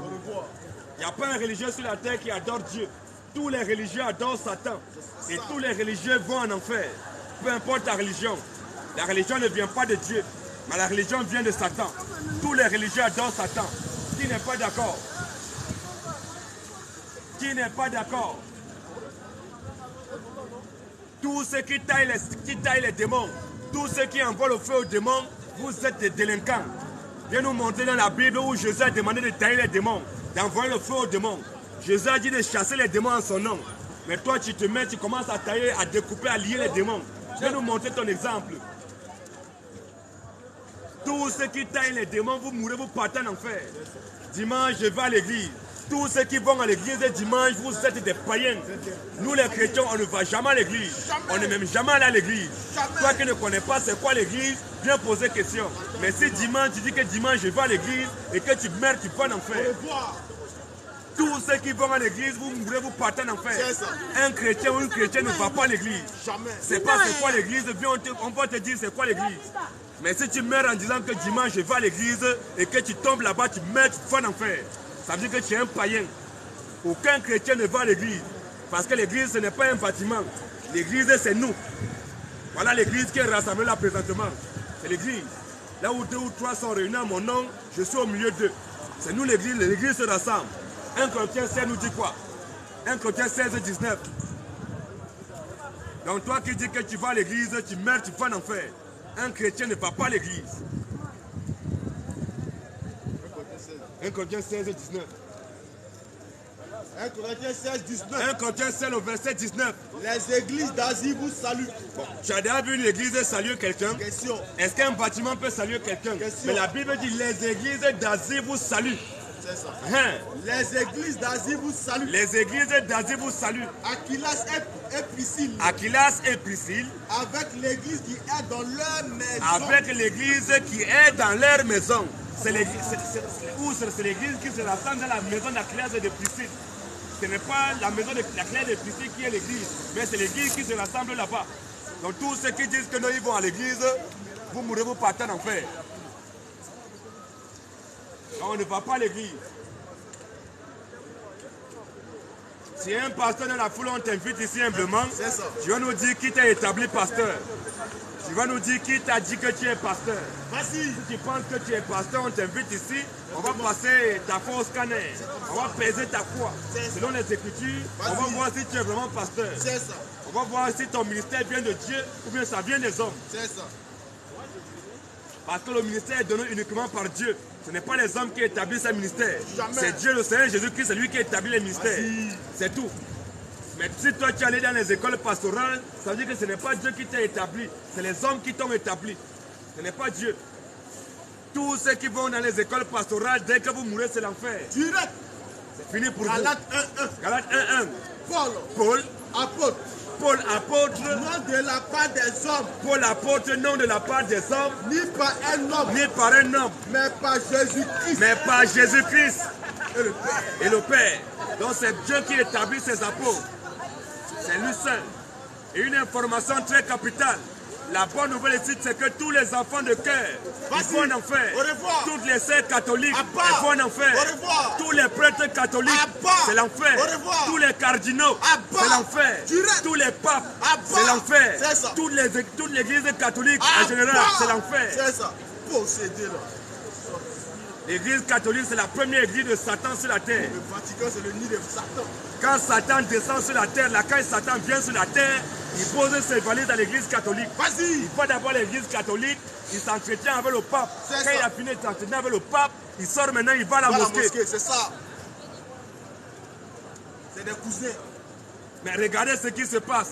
Il n'y a pas un religieux sur la terre qui adore Dieu. Tous les religieux adorent Satan. Et tous les religieux vont en enfer. Peu importe ta religion. La religion ne vient pas de Dieu, mais la religion vient de Satan. Tous les religieux adorent Satan. Qui n'est pas d'accord? Qui n'est pas d'accord? Tous ceux qui taillent les démons, tous ceux qui envoient le feu aux démons, vous êtes des délinquants. Viens nous montrer dans la Bible où Jésus a demandé de tailler les démons, d'envoyer le feu aux démons. Jésus a dit de chasser les démons en son nom. Mais toi, tu te mets, tu commences à tailler, à découper, à lier les démons. Viens nous montrer ton exemple. Tous ceux qui taillent les démons, vous mourrez, vous partez en enfer. Dimanche, je vais à l'église. Tous ceux qui vont à l'église dimanche, vous êtes des païens. Nous les chrétiens, on ne va jamais à l'église. On n'est même jamais allé à l'église. Toi qui ne connais pas c'est quoi l'église, viens poser question. Mais si dimanche, tu dis que dimanche je vais à l'église et que tu meurs, tu vas en enfer. Tous ceux qui vont à l'église, vous mourrez, vous partez en enfer. Un chrétien ou une chrétienne ne va pas à l'église. C'est pas c'est quoi l'église, on va te dire c'est quoi l'église. Mais si tu meurs en disant que dimanche je vais à l'église et que tu tombes là-bas, tu meurs, tu vas en enfer. Ça veut dire que tu es un païen. Aucun chrétien ne va à l'église. Parce que l'église, ce n'est pas un bâtiment. L'église, c'est nous. Voilà l'église qui est rassemblée là présentement. C'est l'église. Là où 2 ou 3 sont réunis en mon nom, je suis au milieu d'eux. C'est nous l'église, l'église se rassemble. 1 Corinthiens 16 nous dit quoi? 1 Corinthiens 16, 19. Donc toi qui dis que tu vas à l'église, tu meurs, tu vas en enfer. Un chrétien ne va pas à l'église. 1 Corinthiens 16, 19. 1 Corinthiens 16, 19. 1 Corinthiens 16 au verset 19. Les églises d'Asie vous saluent. Bon, tu as déjà vu une église saluer quelqu'un? Question. Est-ce qu'un bâtiment peut saluer quelqu'un? Mais la Bible dit les églises d'Asie vous saluent. C'est ça. Hein? Les églises d'Asie vous saluent. Les églises d'Asie vous saluent. Aquilas et Priscille. Aquilas et Priscille. Avec l'église qui est dans leur maison. Avec l'église qui est dans leur maison. C'est l'église qui se rassemble dans la maison d'Aquilas et de Priscille. Ce n'est pas la maison d'Aquilas et de Priscille qui est l'église, mais c'est l'église qui se rassemble là-bas. Donc tous ceux qui disent que non, ils vont à l'église, vous mourrez, vous partez en enfer. On ne va pas à l'église. Si un pasteur dans la foule, on t'invite ici humblement, tu vas nous dire qui t'a établi pasteur. Tu vas nous dire qui t'a dit que tu es pasteur. Vas-y. Si tu penses que tu es pasteur, on t'invite ici, on va passer ta foi au scanner. On va peser ta foi. Selon les Écritures, on va voir si tu es vraiment pasteur. C'est ça. On va voir si ton ministère vient de Dieu ou bien ça vient des hommes. C'est ça. Parce que le ministère est donné uniquement par Dieu. Ce n'est pas les hommes qui établissent un ministère. Jamais. C'est Dieu, le Seigneur Jésus-Christ, c'est lui qui établit les ministères. C'est tout. Mais si toi tu es allé dans les écoles pastorales, ça veut dire que ce n'est pas Dieu qui t'a établi. C'est les hommes qui t'ont établi. Ce n'est pas Dieu. Tous ceux qui vont dans les écoles pastorales, dès que vous mourrez, c'est l'enfer. Direct. C'est fini pour Galates vous. 1:1. Galates 1:1. Paul, apôtre. Paul apôtre. Non de la part des hommes. Paul apôtre, non de la part des hommes. Ni par un homme. Ni par un homme. Mais par Jésus-Christ. Mais par Jésus-Christ. Et le Père. Donc c'est Dieu qui établit ses apôtres. C'est lui seul. Et une information très capitale. La bonne nouvelle ici, c'est que tous les enfants de cœur, ils vont en enfer. Toutes les sœurs catholiques, ils vont en enfer. Tous les prêtres catholiques, c'est l'enfer. Tous les cardinaux, c'est l'enfer. Tous les papes, c'est l'enfer. Toute l'église catholique, en général, c'est l'enfer. C'est ça. Possédé là. L'église catholique, c'est la première église de Satan sur la terre. Le Vatican, c'est le nid de Satan. Quand Satan descend sur la terre, là, quand Satan vient sur la terre, il pose ses valises dans l'église catholique. Vas-y. Il va d'abord l'église catholique, il s'entretient avec le pape. Quand il a fini de s'entretenir avec le pape, il sort maintenant, il va à la mosquée. C'est ça. C'est des cousins. Mais regardez ce qui se passe.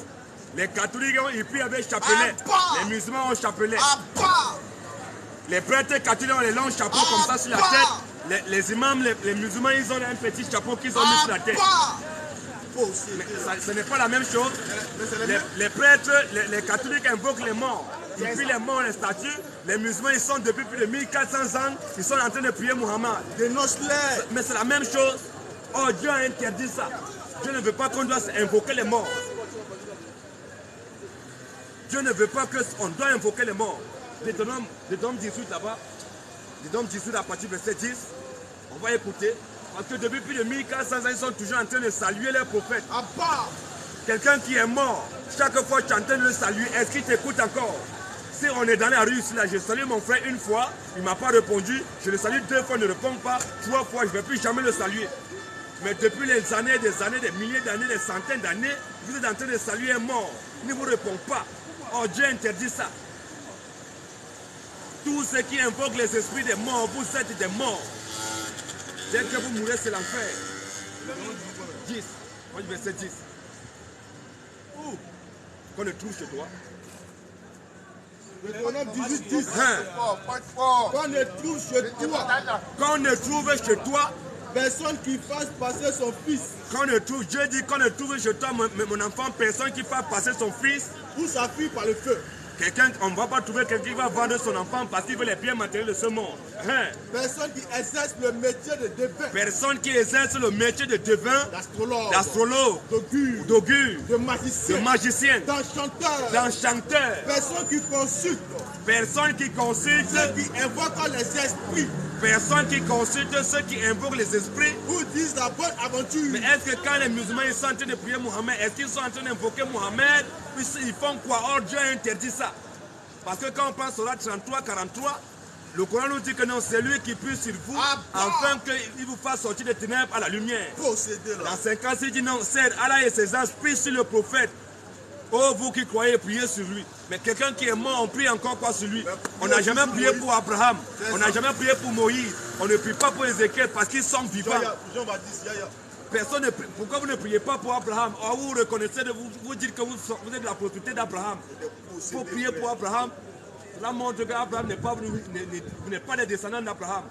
Les catholiques, ils prient avec chapelet. Les musulmans ont chapelet. Les prêtres catholiques ont les longs chapeaux comme ça sur la tête. Les imams, les musulmans, ils ont un petit chapeau qu'ils ont mis sur la tête. Mais ce n'est pas la même chose. Les prêtres, les catholiques invoquent les morts. Ils prient les morts, les statues. Les musulmans, ils sont depuis plus de 1400 ans, ils sont en train de prier Muhammad. Mais c'est la même chose. Oh, Dieu a interdit ça. Dieu ne veut pas qu'on doit invoquer les morts. Dieu ne veut pas qu'on doit invoquer les morts. Deutéronome 18 là-bas, Deutéronome 18 à partir du verset 10, on va écouter. Parce que depuis plus de 1400 ans, ils sont toujours en train de saluer leurs prophètes. À part quelqu'un qui est mort, chaque fois tu es en train de le saluer, est-ce qu'il t'écoute encore? Si on est dans la rue ici, là, je salue mon frère une fois, il ne m'a pas répondu, je le salue 2 fois, il ne répond pas, 3 fois, je ne vais plus jamais le saluer. Mais depuis des années, des milliers d'années, des centaines d'années, vous êtes en train de saluer un mort, il ne vous répond pas. Oh, Dieu interdit ça. Tous ceux qui invoquent les esprits des morts, vous êtes des morts. Dès que vous mourrez, c'est l'enfer. 10, moi je verset 10. Qu'on le trouve chez toi. Deutéronome 18, 10. Hein? Qu'on le trouve chez toi. Qu'on le trouve chez toi. Personne qui fasse passer son fils. Qu'on le trouve, Dieu dit qu'on le trouve chez toi, mon enfant, personne qui fasse passer son fils ou sa fille par le feu. Quelqu'un, on ne va pas trouver quelqu'un qui va vendre son enfant parce qu'il veut les biens matériels de ce monde. Hein? Personne qui exerce le métier de devin. Personne qui exerce le métier de devin, d'astrologue, d'augure, de magicien, d'enchanteur. Personne qui consulte. Personne qui consulte. Ceux qui invoquent les esprits. Personne qui consulte ceux qui invoquent les esprits. Ou disent la bonne aventure. Mais est-ce que quand les musulmans ils sont en train de prier Mohamed, est-ce qu'ils sont en train d'invoquer Mohamed? Ils font quoi? Or Dieu a interdit ça. Parce que quand on pense au 33, 43, le Coran nous dit que non, c'est lui qui prie sur vous, afin qu'il vous fasse sortir des ténèbres à la lumière. Dans 50, il dit non, c'est Allah et ses anges prient sur le prophète. Oh, vous qui croyez, priez sur lui. Mais quelqu'un qui est mort, on prie encore quoi sur lui? On n'a jamais prié pour Abraham. On n'a jamais prié pour Moïse. On ne prie pas pour Ézéchiel parce qu'ils sont vivants. Personne ne prie. Pourquoi vous ne priez pas pour Abraham? Oh, vous reconnaissez, vous dites que vous êtes la prostituée d'Abraham. Il faut prier pour Abraham. Cela montre qu'Abraham vous n'êtes pas des descendants d'Abraham.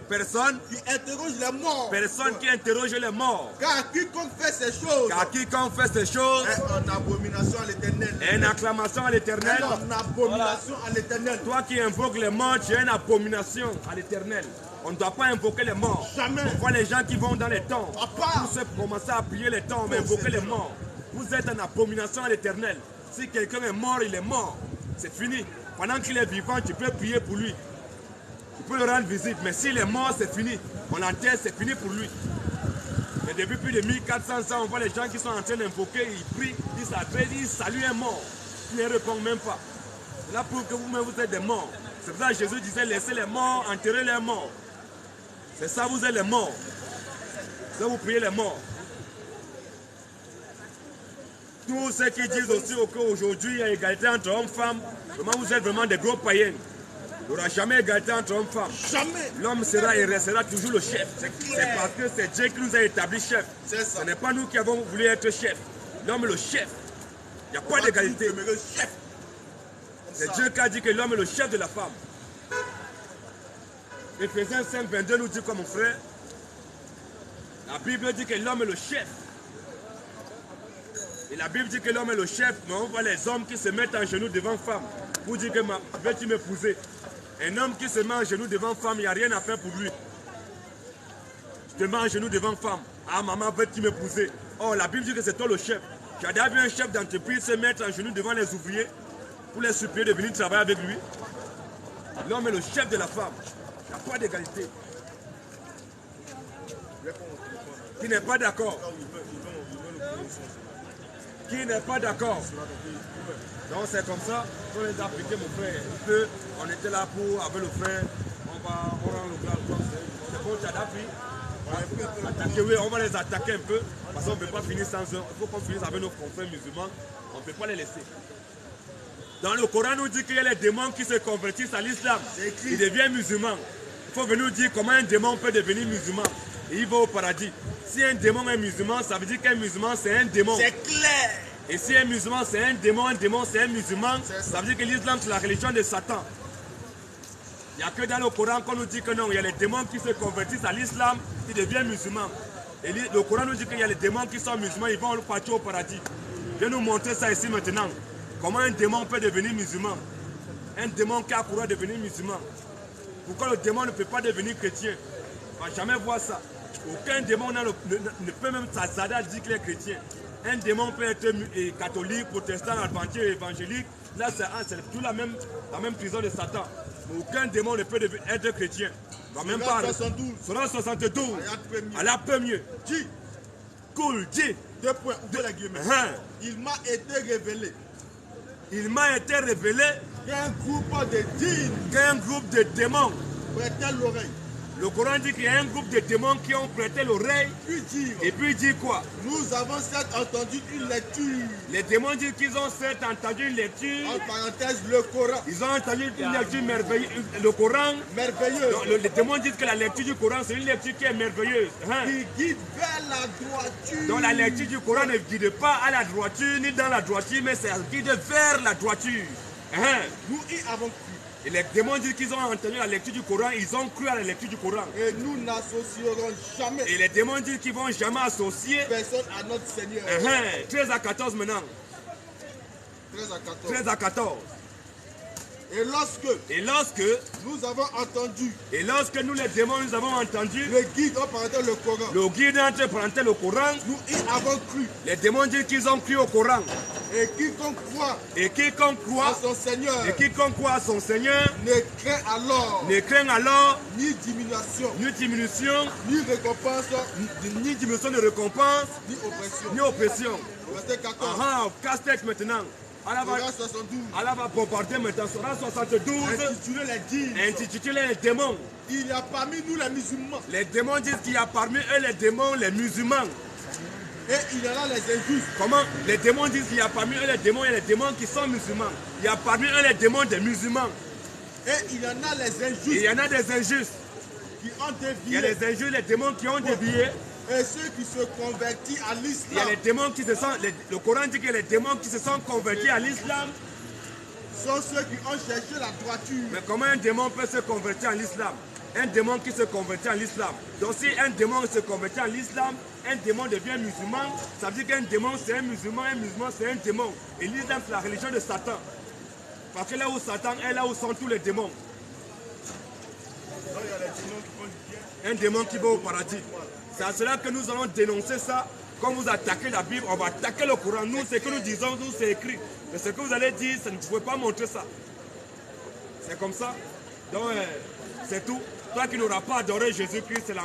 Personne qui interroge les morts. Personne qui interroge les morts. Car quiconque fait ces choses. Car quiconque fait ces choses. Est en abomination à l'Éternel. Une acclamation à l'Éternel. Une abomination à l'Éternel. Toi qui invoques les morts, tu es une abomination à l'Éternel. On ne doit pas invoquer les morts. Jamais. On voit les gens qui vont dans les tombes. Tous ceux qui commencent à prier les tombes, invoquer les morts. Vous êtes une abomination à l'Éternel. Si quelqu'un est mort, il est mort. C'est fini. Pendant qu'il est vivant, tu peux prier pour lui. Tu peux le rendre visite. Mais s'il est mort, c'est fini. On l'enterre, c'est fini pour lui. Mais depuis plus de 1400 ans, on voit les gens qui sont en train d'invoquer, ils prient, ils s'adressent, ils saluent un mort. Ils ne répondent même pas. Là, pour que vous-même vous êtes des morts. C'est pour ça que Jésus disait, laissez les morts, enterrez les morts. C'est ça, vous êtes les morts. C'est ça, vous priez les morts. Tous ceux qui disent aussi qu'aujourd'hui il y a égalité entre hommes et femmes, vraiment vous êtes vraiment des gros païens. Il n'y aura jamais égalité entre hommes et femmes. Jamais. L'homme sera et restera toujours le chef. C'est parce que c'est Dieu qui nous a établi chef. Ce n'est pas nous qui avons voulu être chef. L'homme est le chef. Il n'y a pas d'égalité. C'est Dieu qui a dit que l'homme est le chef de la femme. Éphésiens 5, 22 nous dit quoi mon frère? La Bible dit que l'homme est le chef. Et la Bible dit que l'homme est le chef, mais on voit les hommes qui se mettent en genoux devant femme. Pour dire que veux-tu m'épouser? Un homme qui se met en genoux devant femme, il n'y a rien à faire pour lui. Tu te mets en genoux devant femme. Ah maman, veux-tu m'épouser? Oh, la Bible dit que c'est toi le chef. Tu as déjà vu un chef d'entreprise se mettre en genoux devant les ouvriers pour les supplier de venir travailler avec lui? L'homme est le chef de la femme. Il n'y a pas d'égalité. Qui n'est pas d'accord? Qui n'est pas d'accord? Donc c'est comme ça qu'on les a appliqués mon frère. On était là pour, avec le frère, on rend le grand. C'est bon, tu as appris. Oui, on va les attaquer un peu, parce qu'on ne peut pas finir sans eux. Il faut qu'on finisse avec nos confrères musulmans, on ne peut pas les laisser. Dans le Coran, nous dit qu'il y a les démons qui se convertissent à l'islam. Ils deviennent musulmans. Il faut venir nous dire comment un démon peut devenir musulman. Et il va au paradis. Si un démon est musulman, ça veut dire qu'un musulman c'est un démon. C'est clair. Et si un musulman c'est un démon c'est un musulman, ça veut dire que l'islam c'est la religion de Satan. Il n'y a que dans le Coran qu'on nous dit que non, il y a les démons qui se convertissent à l'islam, qui deviennent musulmans. Et le Coran nous dit qu'il y a les démons qui sont musulmans, ils vont partir au paradis. Je vais nous montrer ça ici maintenant. Comment un démon peut devenir musulman? Un démon qui a couru devenir musulman. Pourquoi le démon ne peut pas devenir chrétien? On ne va jamais voir ça. Aucun démon ne peut même s'hasarder à dire qu'il est chrétien. Un démon peut être catholique, protestant, adventiste, évangélique. Là, c'est tout la même prison de Satan. Mais aucun démon ne peut être chrétien. Va même pas. 72. Sera 72. À la première. Dis. Cool, dis. 2 points. Ouvrez la guillemets. Il m'a été révélé. Il m'a été révélé Qu'un groupe de djinns. Qu'un groupe de démons. Prêtez l'oreille. Le Coran dit qu'il y a un groupe de démons qui ont prêté l'oreille. Puis dire. Et puis il dit quoi? Nous avons certes entendu une lecture. Les démons disent qu'ils ont certes entendu une lecture. En parenthèse, le Coran. Ils ont entendu une lecture merveilleuse. Le Coran. Merveilleux. Les démons disent que la lecture du Coran, c'est une lecture qui est merveilleuse. Qui guide vers la droiture. Donc la lecture du Coran ne guide pas à la droiture ni dans la droiture, mais ça guide vers la droiture. Nous y avons cru. Et les démons disent qu'ils ont entendu la lecture du Coran, ils ont cru à la lecture du Coran. Et nous n'associerons jamais. Et les démons disent qu'ils ne vont jamais associer personne à notre Seigneur. 13 à 14 maintenant. 13 à 14. 13 à 14. Et lorsque nous avons entendu, et lorsque nous les démons nous avons entendu, le guide en parenthèse le Coran, le guide entre parenthèses le Coran, nous y avons cru. Les démons disent qu'ils ont cru au Coran. Et quiconque croit à son Seigneur, et quiconque croit à son Seigneur ne craint alors ni diminution, ni récompense, ni diminution de récompense, ni oppression. Verset 14. Casse-tête maintenant. Sora 72. Allah va bombarder maintenant. Sora 72. Intitulé les démons. Il y a parmi nous les musulmans. Les démons disent qu'il y a parmi eux les démons, les musulmans. Et il y en a les injustes. Comment? Les démons disent qu'il y a parmi eux les démons et les démons qui sont musulmans. Il y a parmi eux les démons des musulmans. Et il y en a les injustes. Et il y en a des injustes. Qui ont dévié. Il y a les injustes, les démons qui ont dévié. Et ceux qui se convertissent à l'islam. Il y a les démons qui se sont. Le Coran dit que les démons qui se sont convertis à l'islam sont ceux qui ont cherché la droiture. Mais comment un démon peut se convertir à l'islam? Un démon qui se convertit à l'islam. Donc si un démon se convertit à l'islam, un démon devient musulman, ça veut dire qu'un démon c'est un musulman c'est un démon. Et l'islam c'est la religion de Satan. Parce que là où Satan est, là où sont tous les démons. Un démon qui va au paradis. C'est à cela que nous allons dénoncer ça. Quand vous attaquez la Bible, on va attaquer le Coran. Nous, ce que nous disons, nous, c'est écrit. Mais ce que vous allez dire, ça ne pouvez pas montrer ça. C'est comme ça. Donc, c'est tout. Toi qui n'auras pas adoré Jésus-Christ, c'est la